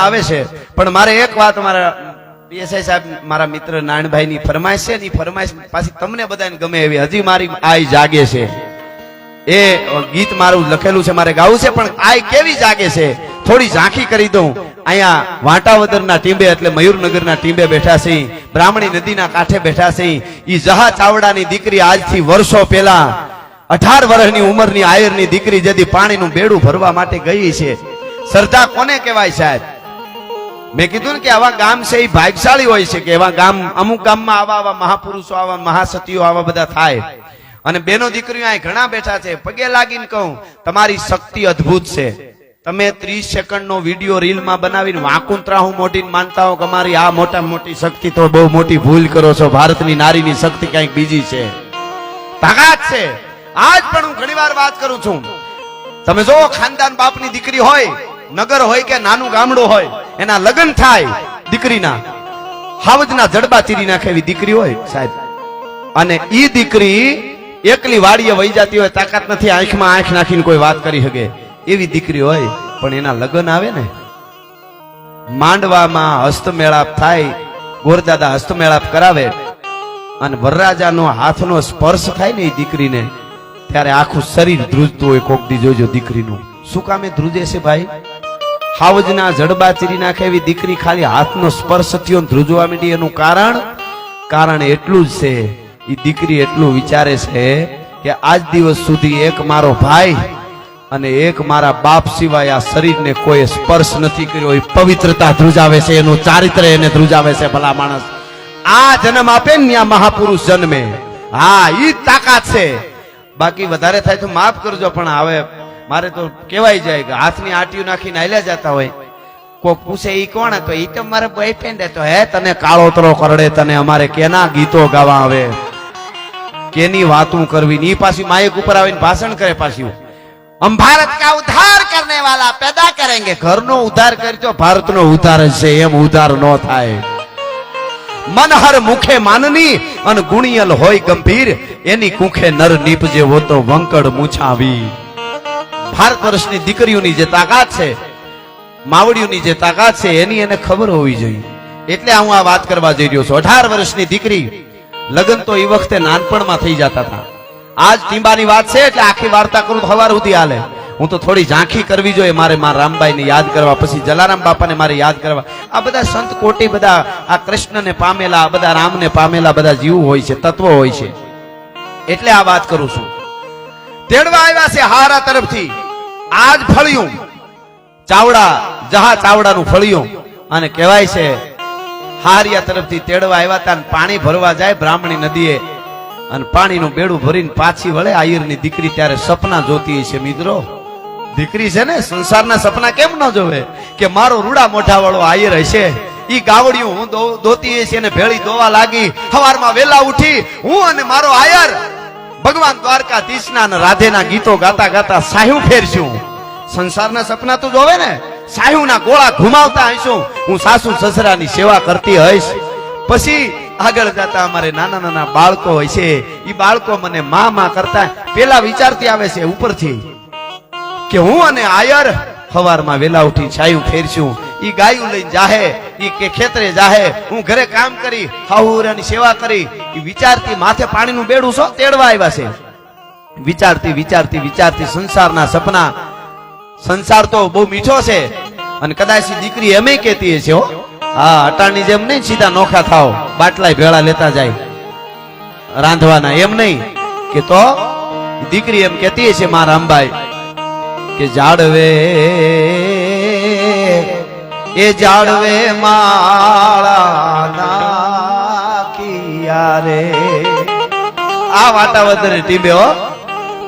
આવે છે પણ મારે એક વાત મારા પીએસઆઈ સાહેબ મારા મિત્ર નાનભાઈ ની ફરમાઈશ છે, ની ફરમાઈશ પાછી તમને બધાને ગમે એવી હજી મારી આઈ જાગે છે, એ ગીત મારું લખેલું છે મારે ગાવું છે, પણ આઈ કેવી જાગે છે થોડી ઝાંખી કરી દઉં. અહીંયા વાંટાવદરના ટીંબે એટલે મયુરનગરના ટીંબે બેઠા છે, બ્રાહ્મણી નદીના કાંઠે બેઠા છે. ઈ જહા ચાવડાની દીકરી આજથી વર્ષો પહેલા 18 વર્ષની ઉંમરની આયરની દીકરી જેથી પાણીનું બેડું ભરવા માટે ગઈ છે. શ્રદ્ધા કોને કહેવાય સાહેબ? મેં કીધું ને કે આવા ગામ છે એ ભાગ્યશાળી હોય છે કે એવા ગામ, અમુક ગામમાં આવા મહાપુરુષો, આવા મહાસતીઓ આવા બધા થાય. અને બેનો દીકરીઓ અહીં ઘણા બેઠા છે, પગે લાગીને કહું તમારી શક્તિ અદ્ભુત છે. તમે 30 સેકન્ડનો વિડીયો રીલમાં બનાવીને વાકુંત્રાહું મોટી માનતા હો કે અમારી આ મોટા મોટી શક્તિ, તો બહુ મોટી ભૂલ કરો છો. ભારતની નારીની શક્તિ કંઈક બીજી છે, તાકાત છે. આજ પણ હું ઘણી વાર વાત કરું છું. તમે જો ખાનદાન બાપની દીકરી હોય, નગર હોય કે નાનું ગામડું હોય, એના લગ્ન થાય દીકરીના, હાવજના જડબા ચીરી નાખે એવી દીકરી હોય સાહેબ, અને ઈ દીકરી એકલી વાડીએ વહી જતી હોય, તાકાત નથી આંખમાં આંખ નાખીને કોઈ વાત કરી શકે એવી દીકરી હોય, પણ એના લગ્ન આવે ને, માંડવામાં હસ્તમેળાપ થાય, ગોરદાદા હસ્તમેળાપ કરાવે અને વરરાજાનો હાથનો સ્પર્શ થાય ને એ દીકરીને, ત્યારે આખું શરીર ધ્રુજતું હોય. કોક દી જોજો દીકરીનું શું કામે ધ્રુજે છે ભાઈ? હાવજના જડબા ચીરી નાખે એવી દીકરી ખાલી હાથનો સ્પર્શ થયો ધ્રુજવા માંડી. એનું કારણ એટલું જ છે, એ દીકરી એટલું વિચારે છે કે આજ દિવસ સુધી એક મારો ભાઈ અને એક મારા બાપ સિવાય આ શરીરને કોઈ સ્પર્શ નથી કર્યો. એ પવિત્રતા ધ્રુજાવે છે, એનું ચારિત્ર એને ધ્રુજાવે છે. ભલા માણસ આ જન્મ આપે ને ત્યાં મહાપુરુષ જન્મે, હા ઈ તાકાત છે. બાકી વધારે થાય તો માફ કરજો, પણ હવે મારે તો કહેવાય જાય કે હાથની આટીઓ નાખીને હાલ્યા જતા હોય, કોક પૂછે ઈ કોણ? તો ઈ તો મારા બોયફ્રેન્ડ હતો. હે તને કાળોતરો કરડે, તને અમારે કેના ગીતો ગાવા આવે, કેની વાતું કરવી? ની પાછી માઇક ઉપર આવીને ભાષણ કરે પાછી, हम भारत का उद्धार करने वाला पैदा करेंगे. ઘરનો ઉદ્ધાર કરી તો ભારતનો ઉદ્ધાર જ છે, એમ ઉદ્ધાર ન થાય. મનહર મુખે માનની અને ગુણિયલ હોય ગંભીર, એની કુખે નર નીપજે હો તો વંકડ મૂછાવી. ભારત વર્ષની દીકરીઓની જે તાકાત છે, માવડીઓની જે તાકાત છે, એની એને ખબર હોવી જોઈએ. એટલે હું આ વાત કરવા જઈ રહ્યો છું. 18 વર્ષની દીકરી, લગ્ન તો એ વખતે નાનપણમાં થઈ જતા હતા. આજ ટીંબાની વાત છે એટલે આખી વાર્તા કરું તો સવાર સુધી હાલે. હું તો થોડી ઝાંખી કરવી જોઈએ મારે, મારા રામબાઈ ને યાદ કરવા, પછી જલારામ બાપાને મારે યાદ કરવા. આ બધા સંત કોટી, બધા આ કૃષ્ણને પામેલા, બધા રામને પામેલા બધા જીવ હોય છે, તત્વો હોય છે. એટલે આ વાત કરું છું. તેડવા આવ્યા છે હારા તરફથી, આજ ફળિયું ચાવડા, જહા ચાવડાનું ફળિયું, અને કહેવાય છે હારિયા તરફથી તેડવા આવ્યા હતા. પાણી ભરવા જાય બ્રાહ્મણી નદીએ, અને પાણીનું બેડું ભરીને પાછી વળે આયરની દીકરી. ત્યારે સપના જોતી છે મિત્રો, દીકરી છે ને સંસારના સપના કેમ ન જોવે કે મારો રૂડા મોઢા વાળો આયર હશે, ઈ ગાવડિયું હું દોતી હશે ને ભેળી દોવા લાગી, સવારમાં વેલા ઉઠી હું અને મારો આયર ભગવાન દ્વારકાધીશના અને રાધેના ગીતો ગાતા ગાતા સાહ્યું ફેરશું. સંસારના સપના તું જોવે ને, સાહ્યુના ગોળા ઘુમાવતા હઈશું, હું સાસુ સસરાની સેવા કરતી હઈશ. પછી આગળ જતા અમારે નાના નાના બાળકો હોય છે, ઈ બાળકો મને માં કરતા પેલા વિચારતી આવે છે ઉપરથી કે હું અને આયર સવારમાં વેલા ઉઠી છાયું ફેરશું, ઈ ગાયું લઈને જાહે, ઈ કે ખેતરે જાહે, હું ઘરે કામ કરી હાહુરાની સેવા કરી. ઈ વિચારતી માથે પાણીનું બેડું છો તેડવા આવ્યા છે. વિચારતી વિચારતી વિચારતી સંસારના સપના. સંસાર તો બહુ મીઠો છે અને કદાચ દીકરી એમે કહેતી હશે હો, હા અટાણની જેમ નહીં સીધા નોખા થાવ, બાટલાય ભેળા લેતા જાય રાંધવાના, એમ નહીં કે તો દીકરી એમ કહેતી હશે માં રામબાઈ કે જાડવે એ જાડવે માળા નાખિયા રે. આ વાટાવદર ટીમે હો,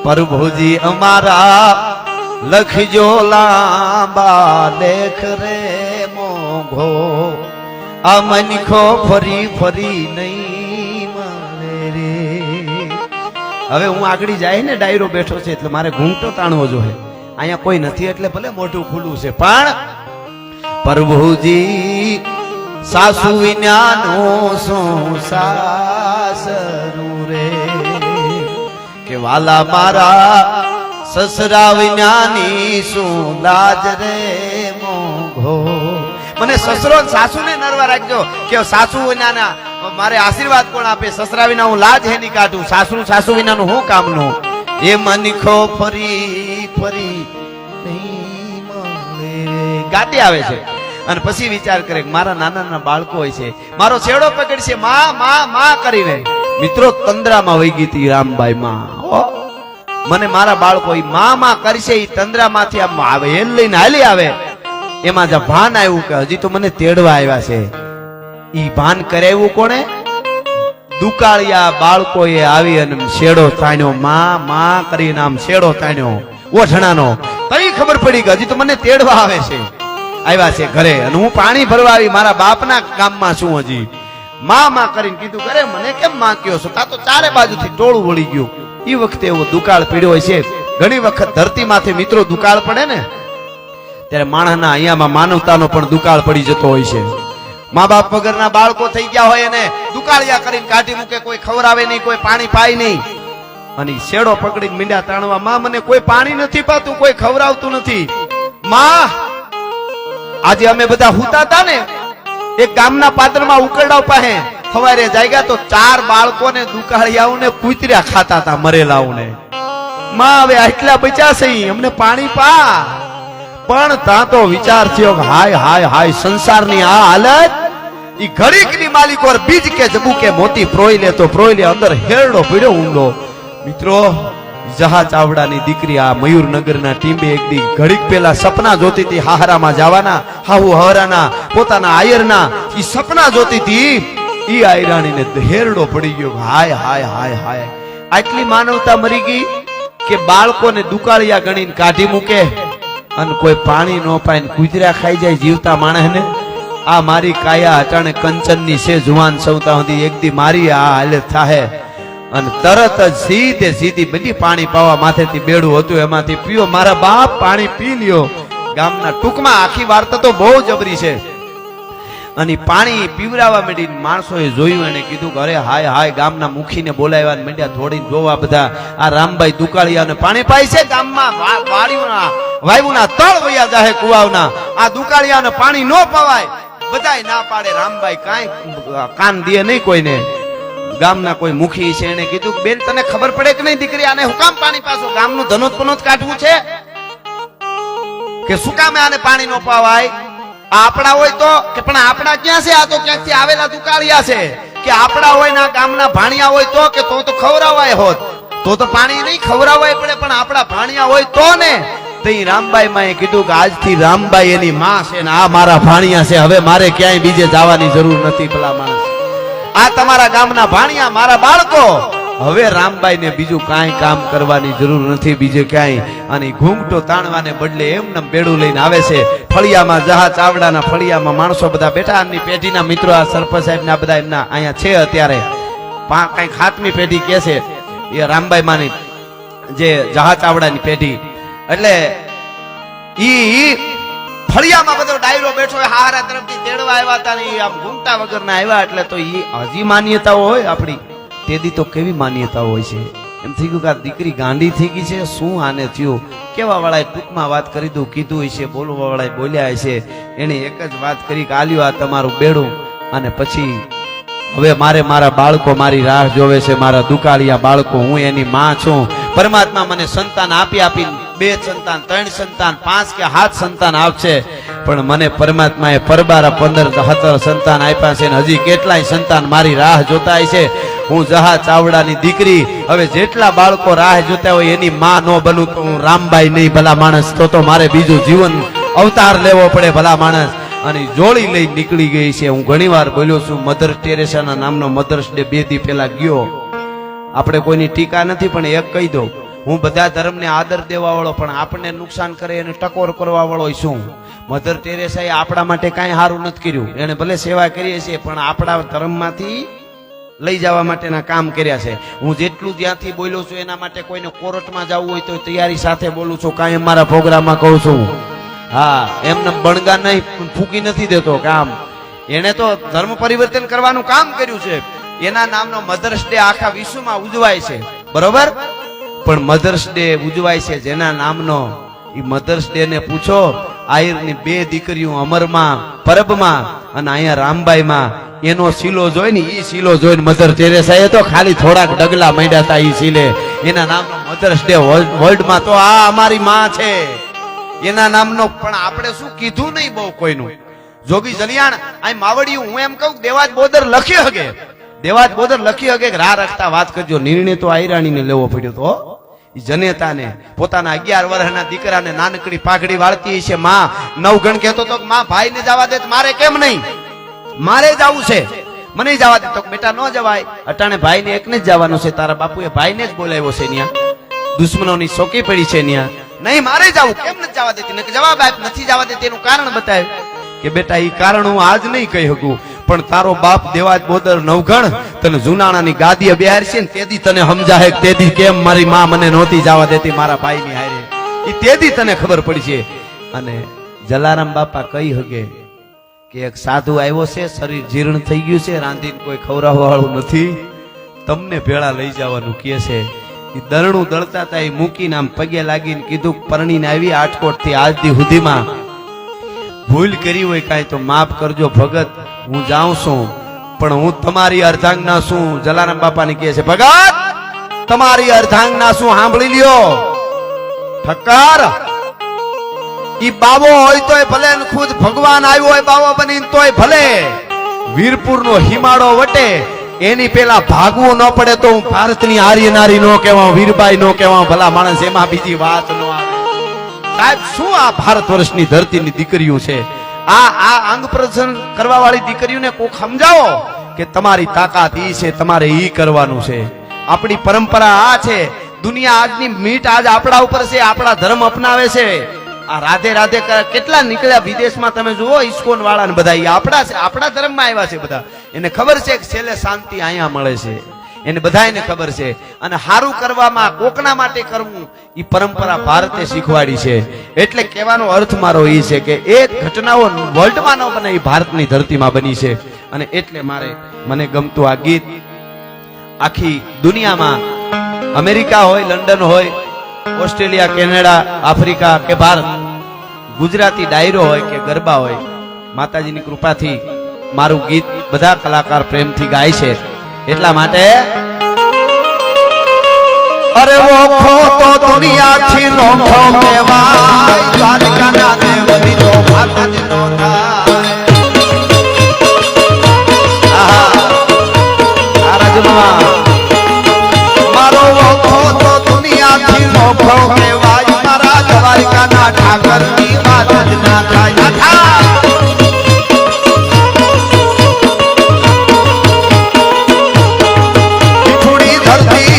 પ્રભુજી અમારા લખજો લાંબા લેખ રે મોઘો, આ મનખો ફરી ફરી નહીં મળે રે. હવે હું આગળ જાય ને ડાયરો બેઠો છે એટલે મારે ઘૂંટો તાણવો જોઈએ. અહીંયા કોઈ નથી એટલે ભલે મોઢું ખુલ્લું છે, પણ પ્રભુજી સાસુ વિનાનું શું સાસરું રે, કે વાલા મારા સસરા વિનાની શું લાજ રે મોઘો. મને સસરો સાસુ ને નરવા રાખજો કે સાસુ વિનાના મારે આશીર્વાદ કોણ આપે, સસરા વિના હું લાજ હેની કાઢું, સાસુ વિનાનું હું કામનું. એ મનખો ફરી ફરી નહીં મળે ગાતી આવે છે. અને પછી વિચાર કરે મારા નાના નાના બાળકો હોય છે, મારો છેડો પકડશે માં માં માં કરીને. મિત્રો તંદ્રામાં વહી ગઈ હતી રામબાઈ માં. મને મારા બાળકો માં માં કરશે, એ તંદ્રામાંથી આમ આવે એમ લઈને હાલી આવે. એમાં જ ભાન આવ્યું કે હજી તો મને તેડવા આવ્યા છે. ઈ ભાન કરાવ્યું કોણે? દુકાળિયા બાળકોએ આવી અને શેડો તાણ્યો, માં માં કરીને આમ શેડો તાણ્યો ઓઠણાનો. તઈ ખબર પડી કે હજી તો મને તેડવા આવે છે, આવ્યા છે ઘરે. અને હું પાણી ભરવા આવી મારા બાપના ગામમાં છું. હજી માં કરીને કીધું કરે મને કેમ માં કયો છો? તા તો ચારે બાજુથી ટોળું વળી ગયું. એ વખતે એવો દુકાળ પીડ્યો હોય છે. ઘણી વખત ધરતી માથે મિત્રો દુકાળ પડે ને ત્યારે માણસના અહીંયામાં માનવતાનો પણ દુકાળ પડી જતો હોય છે. મા બાપ વગરના બાળકો થઈ ગયા હોય અને દુકાળિયા કરીને કાઢી મૂકે, કોઈ ખવરાવે નહીં, કોઈ પાણી પાય નહીં. અને શેડો પકડીને મીંડા તાણવા, માં મને કોઈ પાણી નથી પાતું, કોઈ ખવરાવતું નથી. માં આજે અમે બધા હુતા હતા ને એક ગામના પાદરમાં ઉકરડાવ પાસે, સવારે જાગ્યા તો 4 બાળકોને દુકાળિયાઓને કૂતર્યા ખાતા હતા મરેલાઓને. માં હવે આટલા બચ્યા છે, અમને પાણી પા. પણ ત્યાં તો વિચાર થયો કે હાય હાય હાય સંસારની આ હાલત. ઈ ઘડીકની માલિકો બીજ કે જબુ કે મોતી પ્રોઈ લે તો પ્રોઈ લે, અંદર હેરડો પીડ્યો ઊંડો. મિત્રો જહા ચાવડાની દીકરી આ મયુરનગરના ટીમે એક દી ઘડીક પેલા સપના જોતી હતી હાહરામાં જવાના, હાહુ હવરાના પોતાના આયરના. ઈ સપના જોતી હતી, ઈ આયરાણીને હેરડો પડી ગયો. હાય હાય હાય હાય, આટલી માનવતા મરી ગઈ કે બાળકોને દુકાળિયા ગણીને કાઢી મૂકે અને કોઈ પાણી ન પાય, કૂતરા ખાઈ જાય જીવતા માણસને. આ મારી કાયા અટાણે કંચનની છે જુવાન સૌતા સુધી, એક દી મારી આ હાલત થાહે. અને તરત જ સીધી બધી પાણી પાવા માથેથી બેડું હતું એમાંથી પીઓ. મારા બાપ પાણી પી લ્યો. ગામના ટૂંકમાં આખી વાર્તા તો બહુ જબરી છે. અને પાણી પીવરાવા માંડી માણસોએ જોયું, એને કીધું કે અરે હાય હાય, ગામના મુખીને બોલાવ્યા માંડ્યા. થોડીને જોવા બધા આ રામબાઈ દુકાળિયાને પાણી પાય છે. ગામમાં વાયુના તળ વયા જાહે કુવાવના, આ દુકાળિયાને પાણી ન પવાય. બધાય ના પાડે. રામબાઈ કાંઈ કાન દે નહીં કોઈને. ગામના કોઈ મુખી છે એને કીધું બેન તને ખબર પડે કે નહીં દીકરી, આને હું કામ પાણી પાછો? ગામનું ધનોત કાઢવું છે કે શું કામે આને પાણી નો પાવાય? આપણા હોય તો કે પણ આપણા ક્યાં છે? આ તો ક્યાંકથી આવેલા દુકાળિયા છે. કે આપણા હોય ને ગામના ભાણિયા હોય તો કે તો ખવરાવાય હોત, તો પાણી નહીં ખવરાવાય પડે. પણ આપણા ભાણિયા હોય તો ને. તઈ રામબાઈ માં કીધું કે આજથી રામબાઈ એની માં છે ને આ મારા ભાણિયા છે, હવે મારે ક્યાંય બીજે જવાની જરૂર નથી. ભલા માણસ, આ તમારા ગામના ભાણિયા મારા બાળકો, હવે રામબાઈ ને બીજું કાંઈ કામ કરવાની જરૂર નથી બીજે ક્યાંય. અને ઘૂંઘટો તાણવાને બદલે એમને બેડું લઈને આવે છે. ફળિયામાં જહા ચાવડાના ફળિયામાં માણસો બધા બેઠા. એમની પેઢીના મિત્રો આ સરપંચ સાહેબ ના બધા એમના અહીંયા છે અત્યારે. કઈ ખાતમી પેઢી કે છે એ રામબાઈ માની જે જહા ચાવડાની પેઢી. એટલે ઈ ફળિયામાં બધો ડાયરો બેઠો હોય. હારા તરફથી તેડવા આવ્યા હતા ને આમ ઘૂંઘટા વગરના આવ્યા. એટલે તો ઈ હજી માન્યતાઓ હોય આપણી તેદી તો કેવી માન્યતાઓ હોય છે. એમ થઈ ગયું કે આ દીકરી ગાંડી થઈ ગઈ છે. શું આને થયું? કેવા વાળાએ ટૂંકમાં વાત કરી દઉં કીધું હોય છે. બોલવા વાળાએ બોલ્યા છે. એને એક જ વાત કરી કે આલ્યો આ તમારું બેડું. અને પછી હવે મારે મારા બાળકો મારી રાહ જોવે છે. મારા દુકાળિયા બાળકો. હું એની માં છું. પરમાત્મા મને સંતાન આપી આપી 2 સંતાન 3 સંતાન 5 કે 7 સંતાન આપશે. પણ મને પરમાત્માએ પરબારા 15 17 સંતાન આપ્યા છે. હજી કેટલાય સંતાન મારી રાહ જોતા છે. હું જહા ચાવડાની દીકરી. હવે જેટલા બાળકો રાહ જોતા હોય એની માં ન બનું તો હું રામબાઈ નહીં ભલા માણસ. તો મારે બીજું જીવન અવતાર લેવો પડે ભલા માણસ. અને જોડી લઈ નીકળી ગઈ છે. હું ઘણી વાર બોલ્યો છું મધર ટેરેસાના નામનો મધર્સ ડે 2 દી પહેલા ગયો. આપણે કોઈની ટીકા નથી પણ એક કહી દઉં, હું બધા ધર્મને આદર દેવા વાળો પણ આપણને નુકસાન કરે અને ટકોર કરવા વાળો છું. મધર ટેરેસાએ આપણા માટે કાંઈ સારું નથી કર્યું. એને ભલે સેવા કરીએ છીએ પણ આપણા ધર્મમાંથી લઈ જવા માટેના કામ કર્યા છે. હું જેટલું જ્યાંથી બોલ્યો છું એના માટે કોઈને કોર્ટમાં જવું હોય તો તૈયારી સાથે બોલું છું. કાંઈ મારા પ્રોગ્રામમાં કહું છું. હા, એમને બણગા નહીં ફૂકી નથી દેતો કામ. એને તો ધર્મ પરિવર્તન કરવાનું કામ કર્યું છે. એના નામનો મધર્સ ડે આખા વિશ્વમાં ઉજવાય છે, બરોબર? પણ મધર્સ ડે ઉજવાય છે જેના નામનો, એ મધર્સ ડે ને પૂછો. આયરની 2 દીકરીઓ અમરમાં પરબમાં અને અહીંયા રામબાઈમાં એનો શીલો જોઈ ને ઈ શીલો જોઈને મધર ટેરેસાએ તો ખાલી થોડાક ડગલા માંડ્યા હતા. ઈ શીલે એના નામનો મધર્સ ડે વર્લ્ડમાં તો આ અમારી માં છે એના નામનો. પણ આપણે શું કીધું નહીં બહુ કોઈનું. જોગી જલિયાણ આ માવડિયું હું એમ કહું દેવાજ બોદર લખી હગે. દેવાજ બોદર લખી હગે કે રા રખતા વાત કરજો. નિર્ણય તો આયરાણીને લેવો પડ્યો તો જનેતાને. પોતાના 11 વર્ષના દીકરાને નાનકડી પાઘડી વાળતી છે માં. 9 ગણ કહેતો તો માં ભાઈને જવા દે. મારે કેમ નહીં? મારે જવું છે, મને જવા દે. તો બેટા ન જવાય. અટાણે ભાઈને એકને જ જવાનું છે. તારા બાપુએ ભાઈને જ બોલાવ્યો છે. ન્યા દુશ્મનોની શોકી પડી છે. ન્યા નહીં મારે જવું. કેમ નથી જવા દેતી? જવાબ આપ નથી જવા દે. તેનું કારણ બતાવ કે બેટા એ કારણ હું આજ નહીં કહી શકું પણ તારો બાપ દેવાજ બોદર 9 ગણ તને જુનાણાની ગાદીએ બેહાર છે ને તેદી તને સમજાય તેદી કેમ મારી માં મને નહોતી જવા દેતી મારા ભાઈની હારે. એ તેદી તને ખબર પડી છે. અને જલારામ બાપા કહી હગે કે એક સાધુ આવ્યો છે, શરીર જીર્ણ થઈ ગયું છે, રાંધીને કોઈ ખવડાવવા વાળું નથી, તમને ભેળા લઈ જવાનું કહે છે. એ દરણું દળતા હતા. એ મૂકીને આમ પગે લાગીને કીધું પરણીને આવી આટકોટ થી આજ દી સુધીમાં ભૂલ કરી હોય કાંઈ તો માફ કરજો ભગત. હું જાઉં છું પણ હું તમારી અર્ધાંગના છું. જલારામ બાપાને કહે છે ભગત તમારી અર્ધાંગના છું, સાંભળી લ્યો. ઠક્કર ઈ બાવો હોય તોય ભલે, ખુદ ભગવાન આવ્યો હોય બાવો બનીને તોય ભલે. વીરપુર નો હિમાડો વટે એની પેલા ભાગવું ન પડે તો હું ભારતની આર્ય નારી નો કહેવા, વીરબાઈ નો કહેવા ભલા માણસ. એમાં બીજી વાત નો આવે. સાહેબ શું આ ભારત વર્ષની ધરતીની દીકરીઓ છે. આ અંગ પ્રદર્શન કરવા વાળી દીકરીઓને કોક સમજાવો કે તમારી તાકાત ઈ છે, તમારે ઈ કરવાનું છે. આપણી પરંપરા આ છે. દુનિયા આજની મીટ આજ આપણા ઉપર છે. આપણા ધર્મ અપનાવે છે. આ રાધે રાધે કેટલા નીકળ્યા વિદેશમાં તમે જુઓ. ઇસ્કોન વાળા ને બધા આપણા છે, આપણા ધર્મમાં આવ્યા છે બધા. એને ખબર છે કે છેલ્લે શાંતિ અહીંયા મળે છે. એને બધાને ખબર છે. અને હારું કરવામાં કોકના માટે કરવું એ પરંપરા ભારતે શીખવાડી છે. એટલે કહેવાનો અર્થ મારો એ છે કે એ ઘટનાઓ વર્લ્ડમાં ન બને, એ ભારતની ધરતીમાં બની છે. અને એટલે મને ગમતું આ ગીત આખી દુનિયામાં, અમેરિકા હોય, લંડન હોય, ઓસ્ટ્રેલિયા, કેનેડા, આફ્રિકા કે ભારત, ગુજરાતી ડાયરો હોય કે ગરબા હોય, માતાજીની કૃપાથી મારું ગીત બધા કલાકાર પ્રેમથી ગાય છે. એટલા માટે અરે ઓખો તો દુનિયાથી લોખો કહેવાય, દ્વારકાના દેવની તો માતાજી નો થાય. આ રાજમાં મારો ઓખો તો દુનિયાથી લોખો કહેવાય, મારા દ્વારકાના ઠાકરની માતાજી ના થાય. ધરતી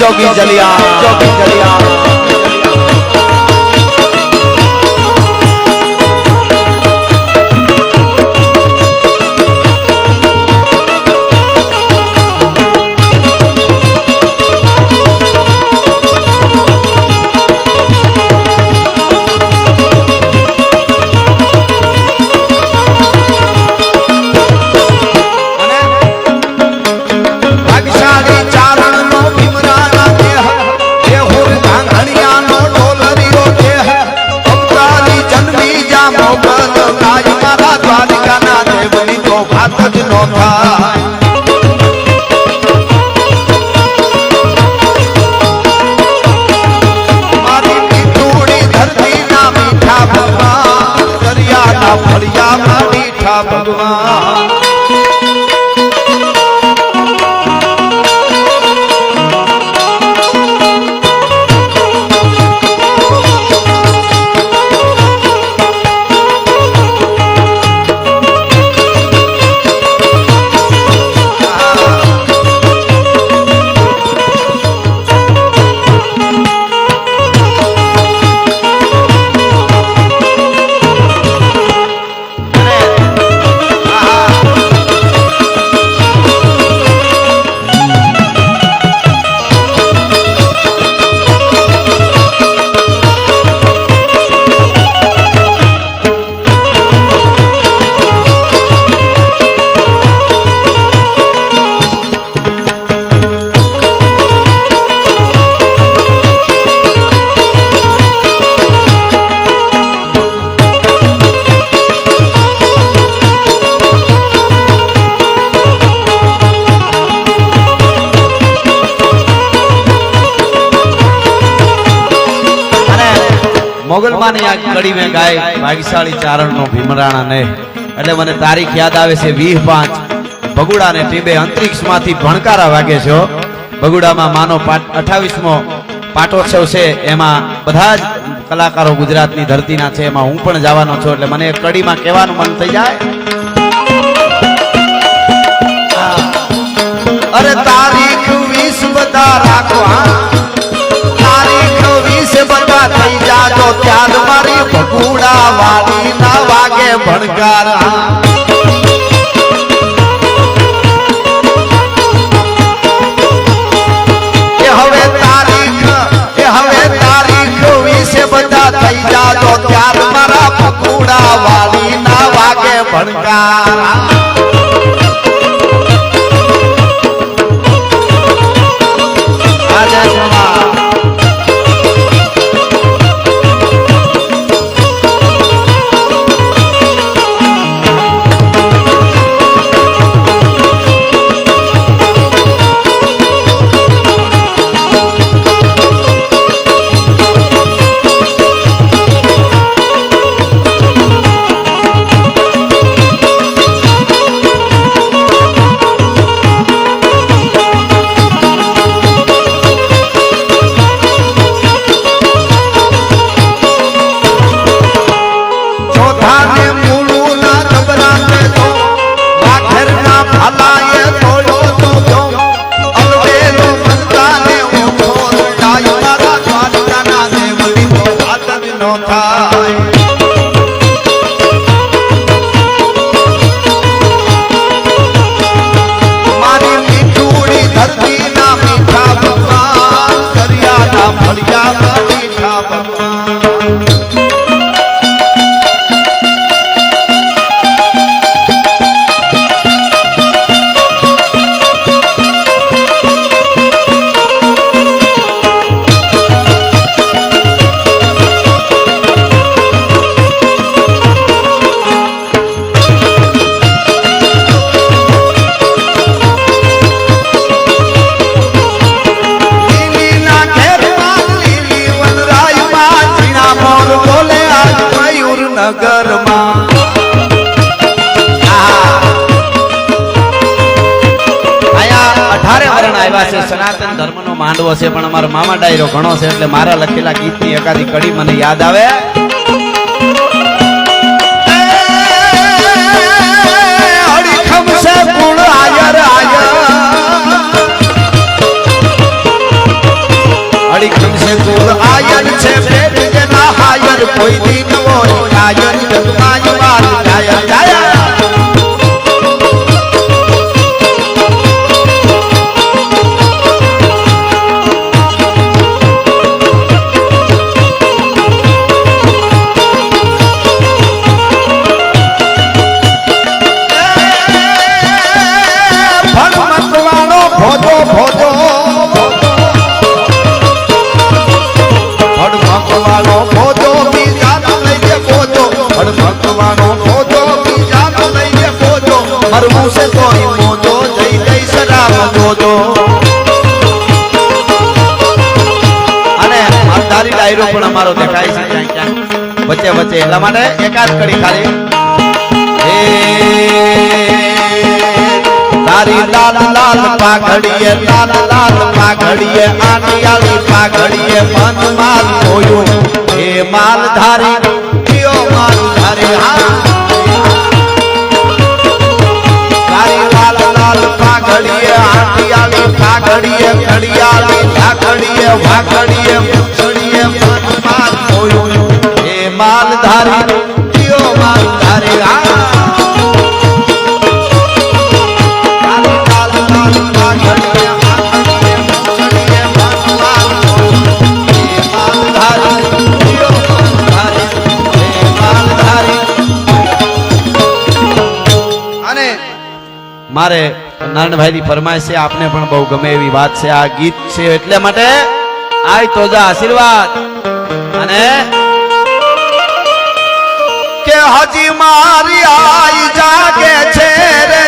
जोगी जलिया जोगी जलिया મોગલમાની આ કડી મેં ગાય ભાગ્યશાળી ચારણ નો ભીમરાણા ને એટલે મને તારીખ યાદ આવે છે 20/5 ભગુડા ને ટીબે અંતરિક્ષ માંથી ભણકારા વાગે છે ભગુડામાં માનો 28મો પાટોત્સવ છે એમાં બધા જ કલાકારો ગુજરાતની ધરતીના છે એમાં હું પણ જવાનો છું એટલે મને કડીમાં કહેવાનું મન થઈ જાય અરે તારીખ 20 બધા રાખો તારીખ 20 બધા થઈ જાજો ત્યાર મારી ભગુડા વાળી ના વાગે ભણકારા બધા થઈ જાજો ત્યાર મારા ભગુડા વાળી ના વાગે ભણકારા સનાતન ધર્મનો માંડવો છે પણ અમારો મામા ડાયરો ઘણો છે એટલે મારા લખેલા ગીતની એકાદી કડી મને યાદ આવે અડીખમ છે ગુણ આયર આયર મરવું છે તો મોજો જઈ જઈશ રામ જોજો. અને માલધારી ડાયરો પણ અમારો દેખાય છે ક્યાંક ક્યાંક વચ્ચે વચ્ચે, એટલા માટે એકાદ કડી ખાલી. તારી લાલ લાલ પાઘડીએ લાલ લાલ પાઘડીએ આટિયાળી પાઘડીએ મન માલ જોયું હે માલધારી કયો માલધારી. હા તારી લાલ લાલ પાઘડીએ આટિયાળી પાઘડીએ ઘડિયાળી ઝાકડીએ વાઘડીએ મૂછડીએ મન માલ જોયું હે માલધારી કયો માલધારી. હા મારે નારાયણભાઈની ફરમાઈશ છે, આપને પણ બહુ ગમે એવી વાત છે. આ ગીત છે એટલે માટે આય તો જા આશીર્વાદ. અને કે હજી મારી આઈ જાગે છે રે.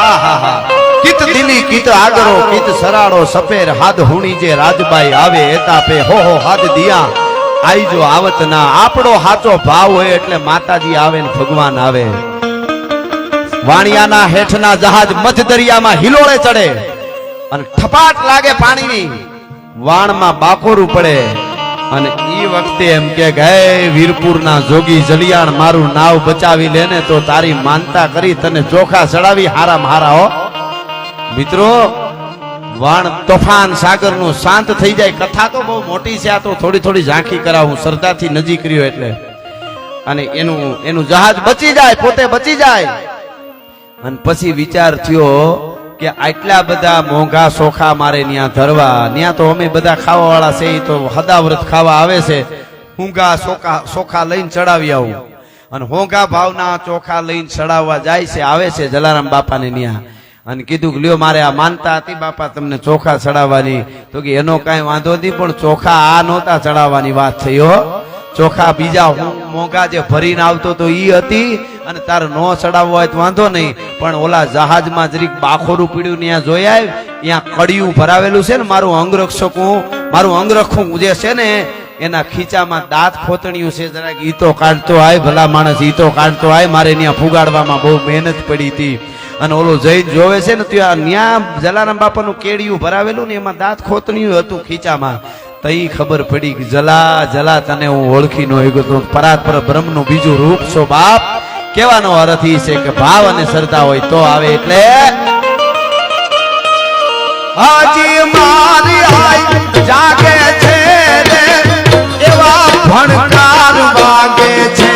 આહા કીત દિલી કીત આગરો કીત સરાડો સફેર હાદ હુણી જે રાજબાઈ આવે એતાપે હો હાદ દિયા આઈ જો આવત ના. આપણો હાચો ભાવ હોય એટલે માતાજી આવે ને ભગવાન આવે. વાણિયાના હેઠના જહાજ મધ દરિયામાં હિલોળે ચડે અને ઠપાટ લાગે પાણીની, વાણમાં બાકોરું પડે. અને ઈ વખતે એમ કે ગયે વીરપુરના જોગી જલિયાણ મારું નાવ બચાવી લેને તો તારી માનતા કરી તને ચોખા ચડાવી હારામ હારા. હો મિત્રો, વાણ તોફાન સાગરનું શાંત થઈ જાય. કથા તો બહુ મોટી છે, આ તો થોડી થોડી ઝાંખી કરાવું શ્રદ્ધાથી નજીક રહ્યો એટલે. અને એનું જહાજ બચી જાય, પોતે બચી જાય. અને પછી વિચાર થયો કે આટલા બધા મોંઘા સોખા મારે ન્યા ધરવા, ન્યા તો અમે બધા ખાવા વાળા છે, તો હદાવ્રત ખાવા આવે છે. હુંગા સોખા લઈને ચડાવી આવું. અને હોંગા ભાવના ચોખા લઈને ચડાવવા જાય છે, આવે છે જલારામ બાપાને ન્યા. અને કીધું કે લ્યો મારે આ માનતા હતી બાપા તમને ચોખા ચડાવવાની. તો કે એનો કાંઈ વાંધો નથી, પણ ચોખા આ નહોતા ચડાવવાની વાત થઈ. હો ચોખા બીજા મોંઘા જે ભરીને આવતો તો ઈ હતી. અને તારે નો ચડાવવો હોય તો વાંધો નહીં, પણ ઓલા જહાજમાં જરીક બાખોરું પીડ્યું ત્યાં જોઈ આવ, ત્યાં કડિયું ભરાવેલું છે ને. મારું અંગરખું જે છે ને એના ખીચામાં દાંત ખોતણિયું છે, જરાક ઈ તો કાઢતો આય ભલા માણસ, ઈ તો કાઢતો આય. મારે ત્યાં ફુગાડવામાં બહુ મહેનત પડી હતી. અને ઓલો જઈને જોવે છે ને ત્યાં જલારામ બાપાનું કેડિયું ભરાવેલું ને એમાં દાંત ખોતણિયું હતું ખીચામાં. તઈ ખબર પડી કે જલા તને હું ઓળખી નો ગયો. પરાત્પર બ્રહ્મનું બીજું રૂપ છો બાપ. કહેવાનો અર્થ ઈ છે કે ભાવ અને શ્રદ્ધા હોય તો આવે. એટલે હાજી મારી આઈ જાગે છે રે એવા ભણકાર વાગે છે.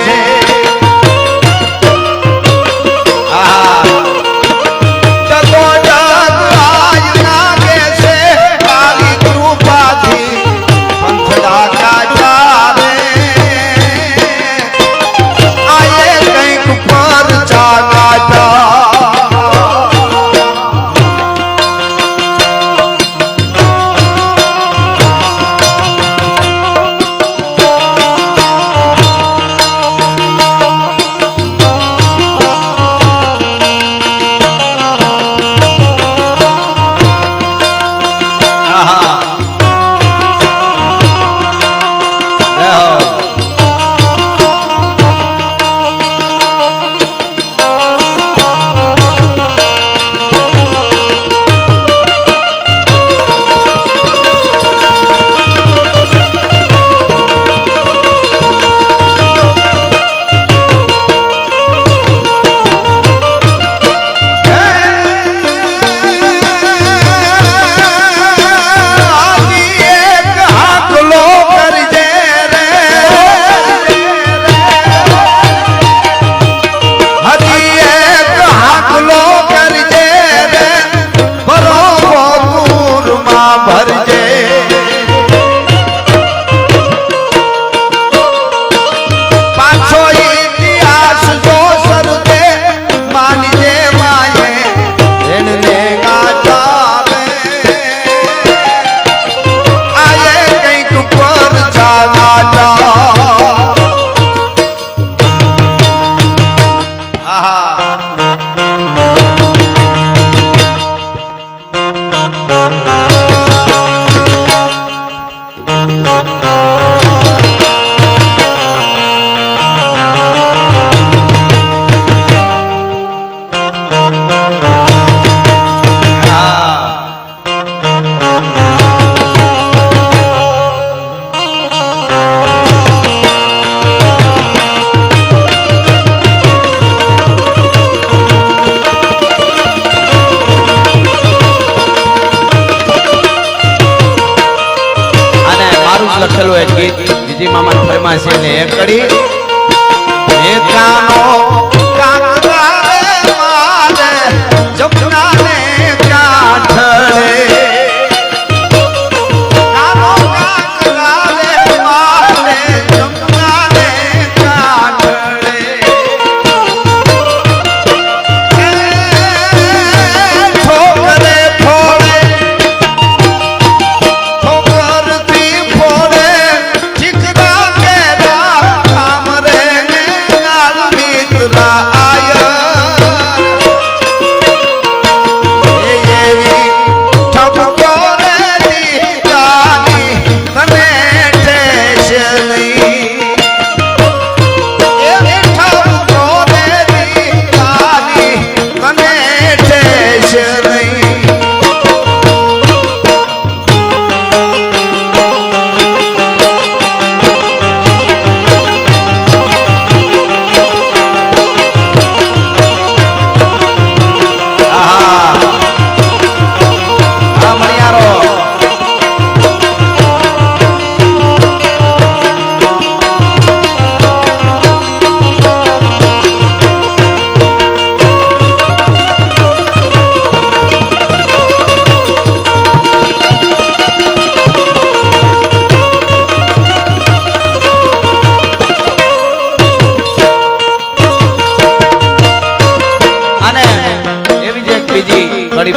લખેલું એક ગીત વિજય મામા ફરમાય છે ને એક કડી એ કાનો કાંકરા મારે જમના ને કાઠડે કાનો કાંકરા મારે જમના ને કાઠડે ઠોકરે ફોડે ઠોકરથી ફોડે ઠીકરા કેરા કામ રે ગાલ મિત્રા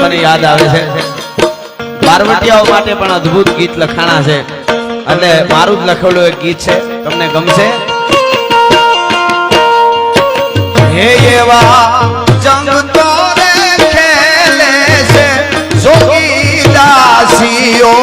મને યાદ આવે છે પાર્વતીયાઓ માટે પણ અદ્ભુત ગીત લખાણા છે એટલે મારું જ લખેલું એક ગીત છે તમને ગમશે હે એવા જંગ તો રે ખેલે છે જોગી દાસીઓ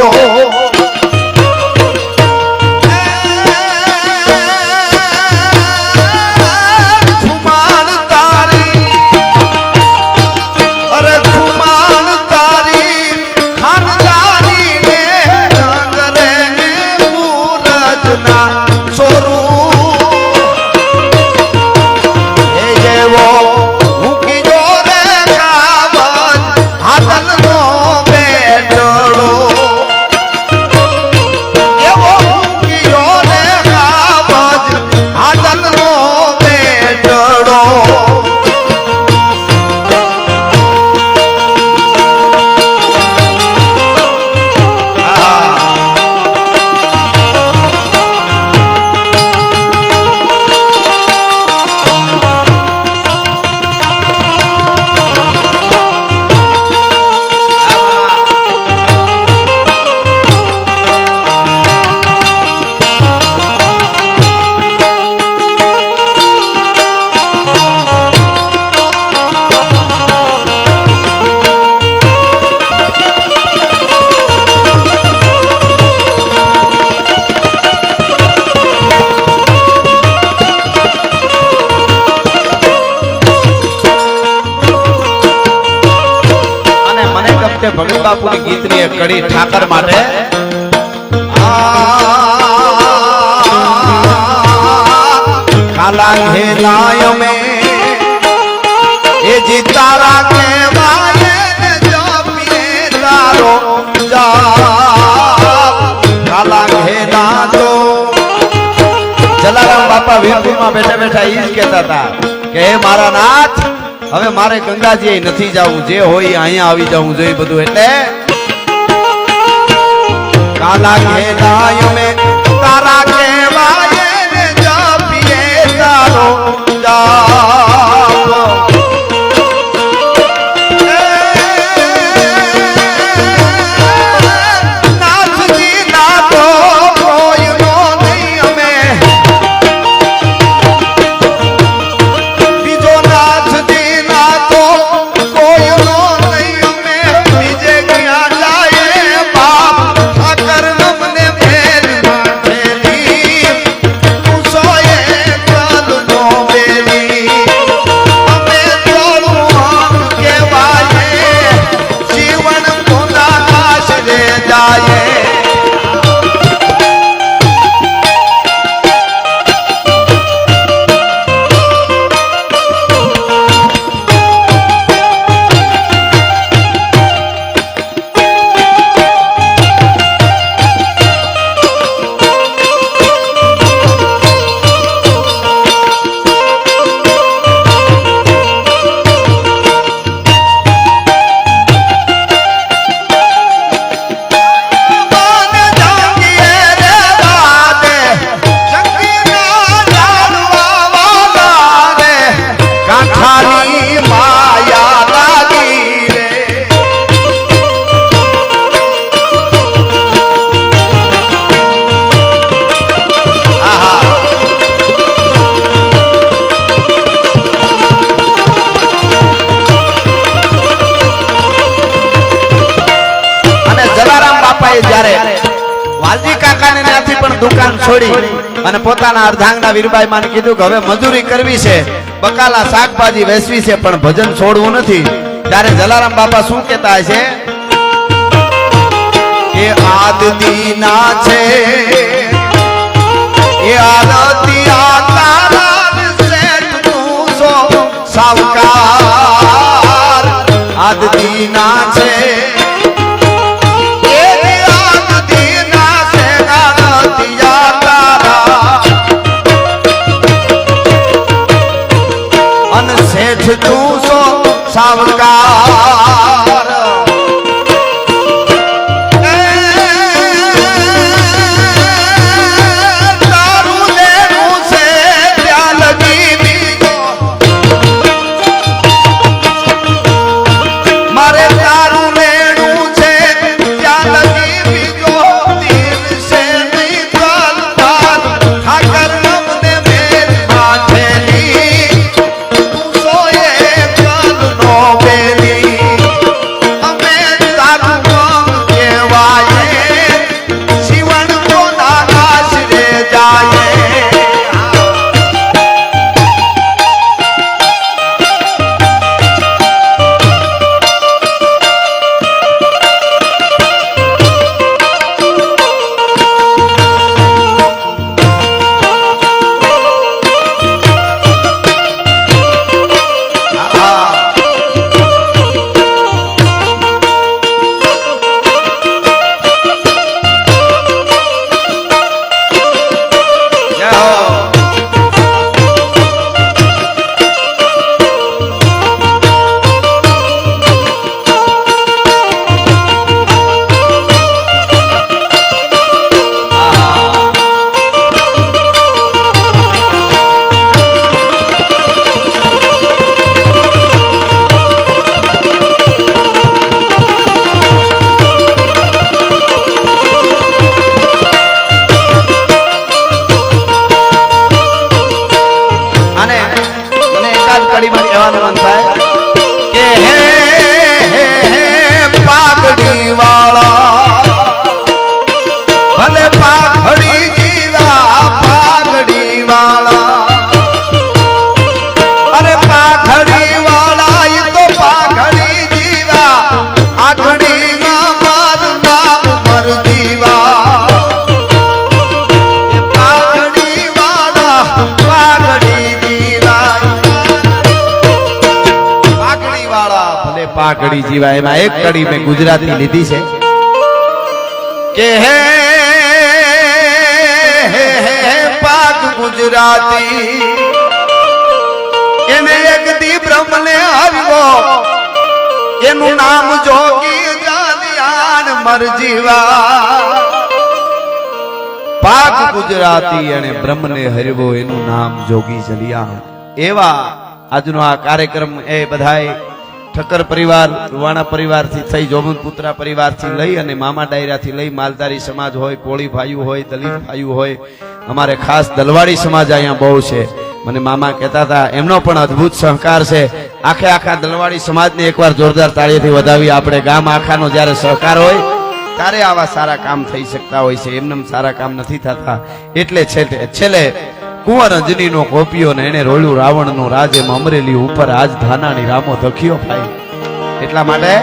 ભગત બાપુની ગીતની એક કડી ઠાકર માટે કાલા ઘેલાય મે એ જીતારા કે વાલે જપીએ તારો જાપ કાલા ઘેલા તો જલારામ બાપા વીરપુરમાં બેઠા બેઠા ઈ જ કહેતા હતા કે હે મારા નાથ હવે મારે ગંગાજી નથી જવું જે હોય અહીંયા આવી જવું જોઈએ બધું એટલે કાલા ઘેલાય મે તારા કેવાય ને જપીએ તારો જાપ નાથજી ના તો કોઈ નો નહીં અમે બીજો નાથજી ના તો કોઈ નો નહીં અમે બીજે ગયા જાય બાપ ઠાકર અમને ફેર ફેરી પૂછોએ કલ નો બેરી અમે થોડું આમ કહેવાય જીવન કોના આશરે જાય દુકાન છોડી અને પોતાના અર્ધાંગના વીરબાઈ માને કીધું કે હવે મજૂરી કરવી છે, બકાલા શાકભાજી વેચવી છે, પણ ભજન છોડવું નથી. ત્યારે જલારામ બાપા શું કહેતા છે કે આદિ ના છે એ આરતી આકારા શેઠ તું સો સાવકાર આદિ ના છે તું સો સાવકાર તારું લેવું છે ત્યાં લગી બીજો મારે તારું લેવું છે ત્યાં લગી બીજો દિવસે નહીં ચાલતા ઠાકર અમને મેર બાંધેલી પાઘડી જીવા એમાં એક કડી મેં ગુજરાતી લીધી છે કે હે પાક ગુજરાતી એને એક દી બ્રહ્મને આવ્યો એનું નામ જોગી જાલિયાન મરજીવા પાક ગુજરાતી અને બ્રહ્મને હરવો એનું નામ જોગી જલિયાન. એવા આજનો આ કાર્યક્રમ એ બધાય ઠક્કર પરિવાર રૂવાણા પરિવારથી થઈ જોમનપુત્રા પરિવારથી લઈ અને મામા ડાયરાથી લઈ માલધારી સમાજ હોય, કોળી ભાઈઓ હોય, દલિત ભાઈઓ હોય, અમારે ખાસ દલવાડી સમાજ અહીંયા બહુ છે. મને મામા કહેતા હતા એમનો પણ અદ્ભુત સહકાર છે. આખા દલવાડી સમાજને એકવાર જોરદાર તાળીથી વધાવી. આપણે ગામ આખાનો જ્યારે સહકાર હોય ત્યારે આવા સારા કામ થઈ શકતા હોય છે, એમને સારા કામ નથી થતા. એટલે છેલ્લે કુંવર અંજનીનો કોપિયો ને એને રોળ્યું રાવણનો રાજ એમ અમરેલી ઉપર આજ ધાનાની રામો ધખ્યો ભાઈ. એટલા માટે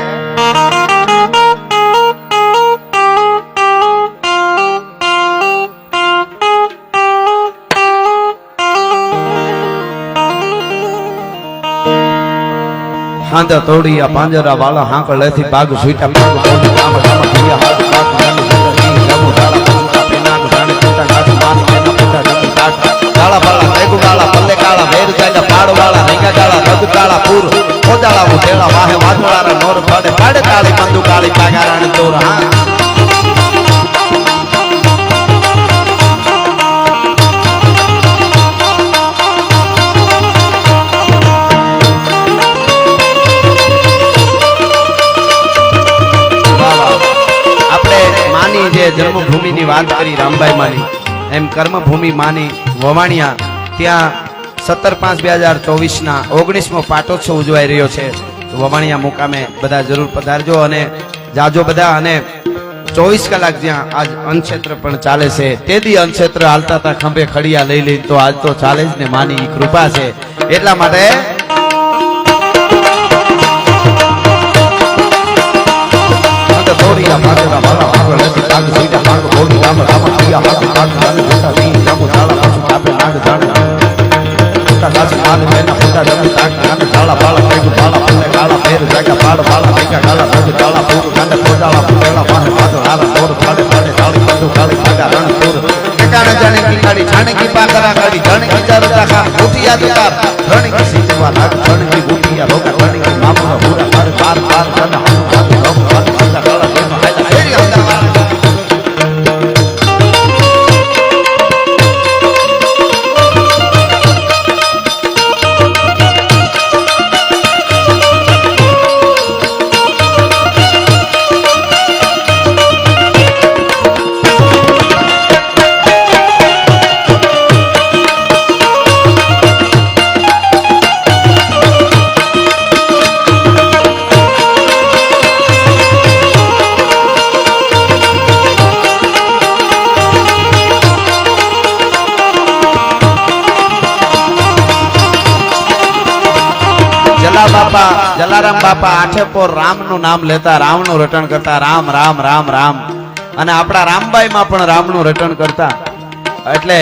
હાંધા તોડી પાંજરા વાળા હાંકળ લેથી બાગ સુઈટા પાગ બોલી કામ કામ કિયા હાથ પાગ જાની જમુ ધારા પંકા પેના જાણે પોતા કાઠ માન એના પોતા જમી કાઠ ગાળા બાળા મેઘુ ગાળા પલ્લે કાળા વેર જાયલા પાડ વાળા રેગા ગાળા રગ ગાળા પૂર ઓજાળા ઉધેળા વાહે વાદળારા નોર પાડે પાડે કાળી બંદુ કાળી પાગારાણી તોર હા જન્મભૂમિની વાત કરી રામભાઈ માની એમ કર્મભૂમિ માની વવાણિયા ત્યાં 17/5/2024 ના 19મો પાટોત્સવ ઉજવાઈ રહ્યો છે. વવાણિયા મુકામે બધા જરૂર પધારજો અને જાજો બધા. અને 24 કલાક જ્યાં આજ અન્નક્ષેત્ર પણ ચાલે છે તે દી અન્નક્ષેત્ર હાલતા હતા ખંભે ખડિયા લઈ લઈ તો આજ તો ચાલે જ ને માની ઈ કૃપા છે એટલા માટે તોડિયા મારા મારા આગળ નથી તાગ સુઈજા તાગ બોડી રામ રામ પિયા હાથ તાગ નાગ જતા દી જામો તાળા પાછું કાપે નાગ જાણે તા કાચી માલ મેના ફોટા જમી તાગ નાગ તાળા બાળા કઈ બાળા ફૂલે કાળા ફેર જાગા પાડ બાળા કઈકા કાળા ભોગ તાળા પૂર કાંડે ફોટાળા ફૂટેલા માહે પાછળ હારા તોર ફાડે ફાડે તાળી બંદુ કાળી કાગા રણ તોર ઠેકાણે જાણે કી કાળી છાણે કી પાકરા કાળી જાણે કી ચારતા ખા ઉઠિયા દુકાર રણ કી સીતવા નાગ રણ કી ઉઠિયા રોકા રણ કી મામુના પૂરા પાર પાર પાર કના હાથ હાથ રોક પાર કાગા કાળા દેનો હાયલા ફેરી હંદા જલારામ બાપા આઠે પોર રામ નું નામ લેતા રામ નું રટણ કરતા રામ રામ રામ રામ અને આપણા રામબાઈ માં પણ રામ નું રટણ કરતા એટલે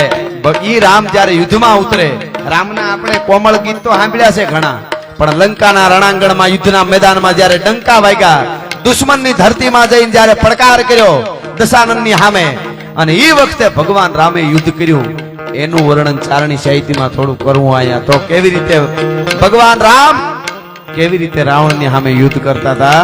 ઈ રામ જયારે યુદ્ધમાં ઉતરે રામના આપણે કોમળ ગીત તો સાંભળ્યા છે ઘણા પણ લંકાના રણાંગણમાં યુદ્ધના મેદાનમાં જયારે ડંકા વાગ્યા દુશ્મનની ધરતીમાં જઈને જયારે પડકાર કર્યો દશાનંદની સામે અને ઈ વખતે ભગવાન રામે યુદ્ધ કર્યું એનું વર્ણન ચારણી સાહિત્યમાં થોડું કરવું અહીંયા તો કેવી રીતે ભગવાન રામ કેવી રીતે રાવણની સામે યુદ્ધ કરતા હતા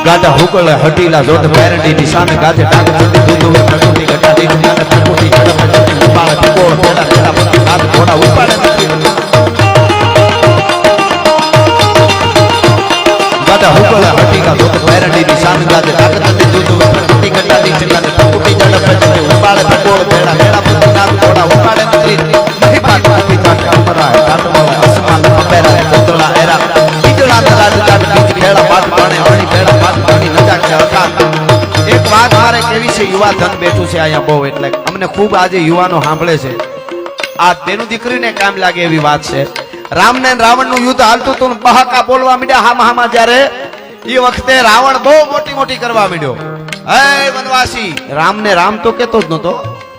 ગાઢા હુકલે હટીલા જોત પેરડી નિશાન ગાજે ટાંગ ચડી દૂધ પ્રકૃતિ ગટાડી જ્ઞાન પ્રકૃતિ ઝડપ ઉપાડે ટીકોળ પેડા પેડા પતિ હાથ ઘોડા ઉપાડે ગાઢા હુકલે હટીલા જોત પેરડી નિશાન ગાજે ટાંગ ચડી દૂધ પ્રકૃતિ ગટાડી જ્ઞાન પ્રકૃતિ ઝડપ ઉપાડે ટીકોળ પેડા પેડા પતિ હાથ ઘોડા ઉપાડે નહીં પાક પિતા કામરાય કાટવાળા અસમાન અબેરા કોતળા એરા ઈજળા તરાજ કાટ બીજ ખેડા પાટ પાણે હણી ખેડા પાટ પાણી નજા કે હતા એક વાત મારે કેવી છે યુવા ધન બેઠું છે અહીંયા બહુ એટલે અમને ખૂબ આજે યુવાનો સાંભળે છે આ તેનું દીકરીને કામ લાગે એવી વાત છે રામ ને રાવણ નું યુદ્ધ હાલતું હતું બહાકા બોલવા માંડ્યા હામા હામા જ્યારે એ વખતે રાવણ બહુ મોટી મોટી કરવા માંડ્યો હે વનવાસી રામ ને રામ તો કેતો જ નતો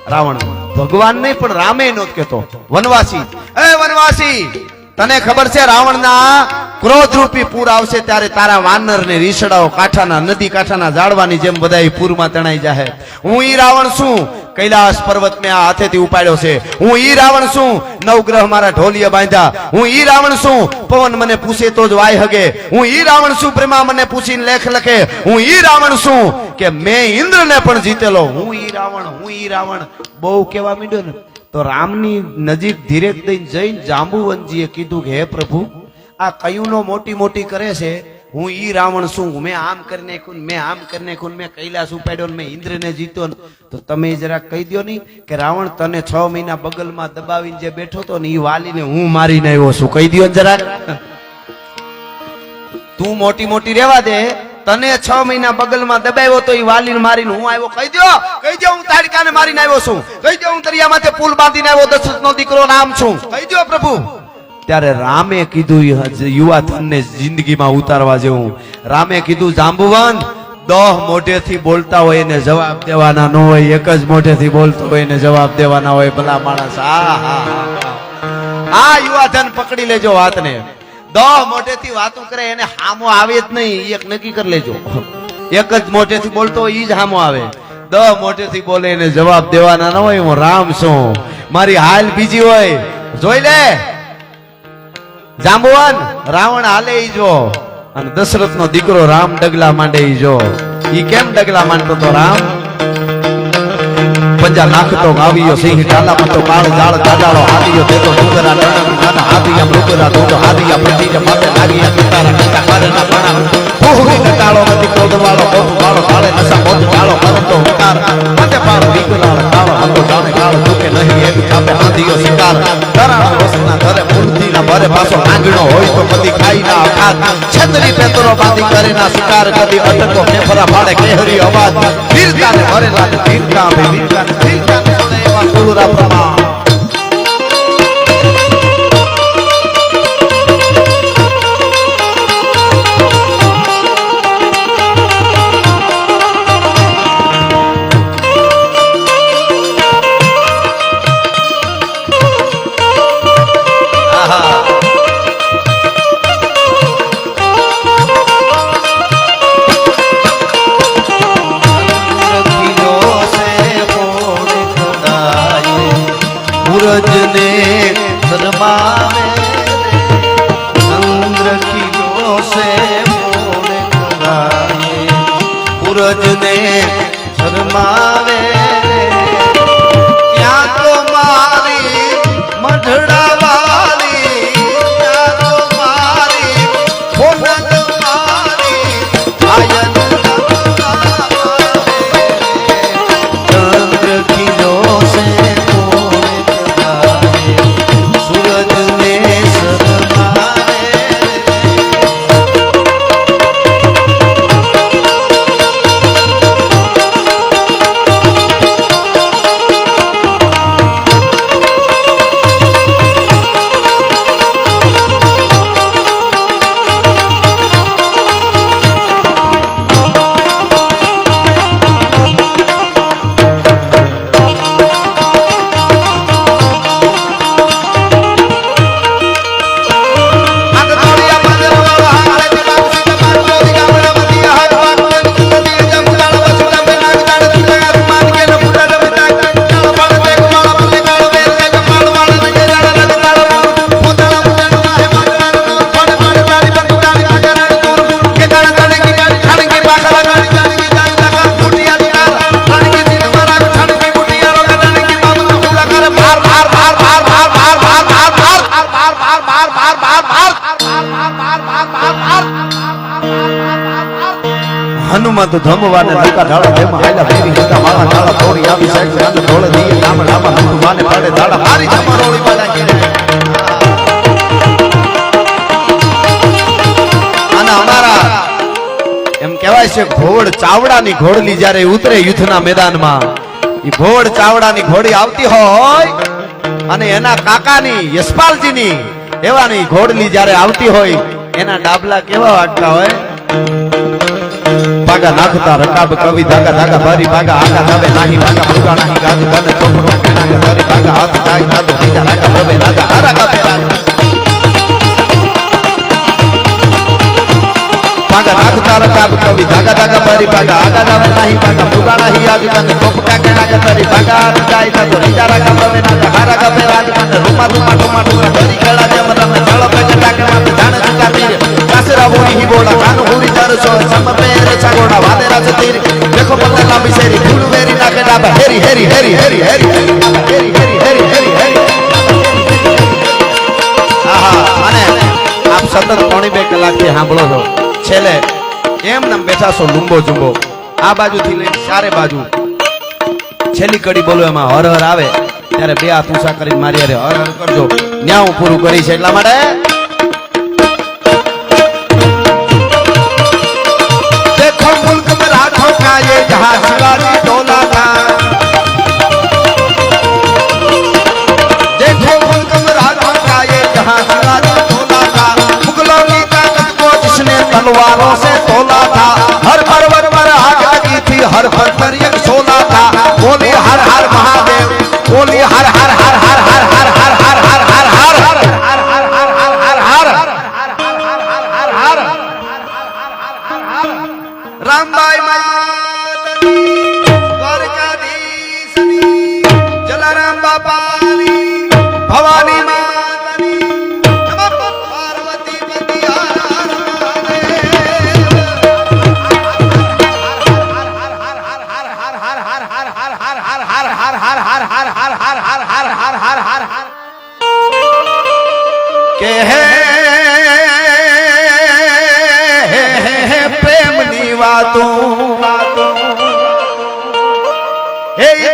રાવણ ભગવાન નહીં પણ રામે નહોતો કેતો વનવાસી એ વનવાસી તને ખબર છે રાવણના ક્રોધ રૂપી પૂર આવશે ત્યારે તારા વાનર ને રીસડાઓ કાંઠાના નદી કાંઠાના ઝાડવાની જેમ બધા પૂરમાં તણાઈ જાય હું ઈ રાવણ છું કૈલાસ પર્વત મેં આ હાથેથી ઉપાડ્યો છે હું ઈ રાવણ છું નવગ્રહ મારા ઢોલિયા બાંધ્યા હું ઈ રાવણ છું પવન મને પૂછે તો જ વાય હગે હું ઈ રાવણ છું બ્રહ્મા મને પૂછીને લેખ લખે હું ઈ રાવણ છું કે મેં ઇન્દ્રને પણ જીતેલો હું ઈ રાવણ બહુ કહેવા માંડ્યો ને તો રામની નજીક ધીરે જઈને જાંબુવનજીએ કીધું કે હે પ્રભુ આ કયુંનો મોટી મોટી કરે છે હું ઈ રાવણ છું મેં આમ કરી નાખ્યું મેં આમ કરી નાખ્યું મેં કૈલાસ ઉપાડ્યો મેં ઇન્દ્રને જીત્યો તો તમે જરા કહી દો નહીં કે રાવણ તને 6 મહિના બગલમાં દબાવીને જે બેઠો તો ને ઈ વાલીને હું મારીને આવ્યો છું કહી દો જરા તું મોટી મોટી રેવા દે તને 6 મહિના બગલમાં દબાવ્યો તો ઈ વાલીને મારીને હું આવ્યો કહી દો હું તાડકાને મારીને આવ્યો છું કહી દો હું દરિયામાંથી પુલ બાંધીને આવ્યો દશરથનો દીકરો રામ છું કહી દો પ્રભુ ત્યારે રામે કીધું યુવા ધનને જિંદગીમાં ઉતારવા જેવું રામે કીધું જાંબુવન 10 મોઢેથી બોલતા હોય એને જવાબ દેવાના ન હોય એક જ મોઢેથી બોલતો હોય એને જવાબ દેવાના હોય ભલા માણસ આ યુવા ધન પકડી લેજો વાતને 10 મોઢેથી વાતો કરે એને હામો આવે જ નહીં એક નક્કી કરી લેજો એક જ મોઢેથી બોલતો હોય ઈ જ હામો આવે 10 મોઢેથી બોલે એને જવાબ દેવાના ન હોય હું રામ છું મારી હાલ બીજી હોય જોઈ લે જાંબુવન રાવણ હાલે ઈ જો અને દશરથ નો દીકરો રામ ડગલા માંડે ઈ જો ઈ કેમ ડગલા માંડતો તો રામ પંજા નાખતો ગાવિયો સિંહ ડાલા મતો કાળ જાળ જાડાળો હાદિયો દેતો ડુંગરા ડણક નાના હાદિયા મૃગરા દોડો હાદિયા પ્રતિજ માથે લાગિયા પિતારા પિતા કારના પાણા ભૂહી નટાળો નથી ક્રોધવાળો કોપ વાળો તાળે નસા મોત ડાળો કરતો હુંકાર માથે પાર વિકરાળ કાળો હતો જાણે કાળ દુકે નહીં એક છાપે હાદિયો શિકાર તરાણો વસના ઘરે મૂર્તિના ભરે પાછો આંગણો હોય તો કદી ખાઈ ના અખાત છતરી પેતરો બાંધી કરે ના શિકાર કદી અટકો ફેફરા ફાડે કેહરી અવાજ વીરતાને ભરેલા વીરતા બે વીરતાને વીરતાને સોને એવા કુળરા પ્રમા सूरज ने शर्मावे चंद्र किलो से मोड़ खड़ाए सूरज ने शर्मावे क्या तो मारी मढ़ड़ा वाली क्या तो मारी फोनत मारी आयन चंद्र किलो से હનુમંત ધમવાને લંકા ઢાળા દેમાં આયલા ભેરી હતા માળા ઢાળા થોડી આવી સાઈડ ગાંડ ઢોળે દીએ ગામડામાં હનુમાને પાડે દાડા મારી જમરોળી વાળા ઘેરે અને અમારા એમ કહેવાય છે ઘોડ ચાવડાની ઘોડલી જ્યારે ઉતરે યુદ્ધના મેદાનમાં ઈ ઘોડ ચાવડાની ઘોડી આવતી હોય અને એના કાકાની યશપાલજીની એવાની ઘોડલી જ્યારે આવતી હોય એના ડાબલા કેવા વાગતા હોય ભાગા નાખતા રકાબ કવિ ધાગા ધાગા ભારી ભાગા આકા ધાબે નાહી ભાગા મુગા નાહી ગાજ ગાને ચોપડો કેના ભારી ભાગા હાથ થાય નાદો બીજા રાકા ભવે રાજા હારા કાપે રાજા ભાગા નાખતા રકાબ કવિ ધાગા ધાગા ભારી ભાગા આકા ધાબે નાહી ભાગા મુગા નાહી ગાજ ગાને ચોપડા કેના ભારી ભાગા હાથ થાય નાદો બીજા રાકા ભવે રાજા હારા કાપે રાજા ગાને રૂમા રૂમા ટોમાટો ભરી ખેડા જેમ રમે ચાલો પેકે ટાકે માથે જાણે ચુકા તીર કાસરા બોડી હી બોડા કાનો હુરી દરસો સમ પેર છગોડા વાદે રાજ તીર દેખો પલ્લે લાંબી શેરી ફૂલ વેરી નાકે ડાબા હેરી હેરી હેરી હેરી હેરી હેરી હેરી હેરી હેરી હેરી આહા અને આપ સતત 2.5 કલાકથી સાંભળો છો છેલ્લે એમ નમ બેઠા છો લુંબો જુંબો આ બાજુથી લઈને ચારે બાજુ છેલ્લી કડી બોલો એમાં હર હર આવે ત્યારે બે હાથ ઊંચા કરીને મારી અરે હર હર કરજો ન્યા હું પૂરું કરી છે એટલા માટે देखो मुल्क में राठों का ये जहां शिवाजी डोला था देखो मुल्क में राठों का ये जहां शिवाजी डोला था मुगलों की ताकत को जिसने तलवारों से तोला था हर पर्वत पर आग लगी थी हर फल पर एक शोला था बोली हर हर महादेव बोली हर हर हर हर हर हर हर हर हर हर हर हर रामबाई मातनी द्वारकाधीशनी जलाराम बापानी भवानी मातनी नमः पार्वती पति के है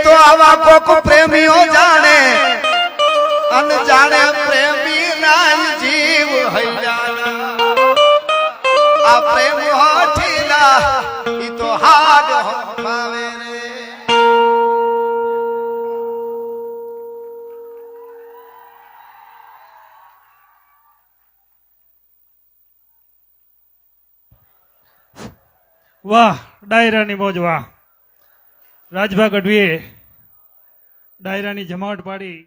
तो आवा को प्रेमियों जाने अनजाने प्रेमी नाई जी ભૈયાના આ પ્રેમ હોઠીલા ઈ તો હાડ હોમાવે રે વાહ ડાયરાની મોજ વાહ રાજભા ગઢવીએ ડાયરાની જમાવટ પાડી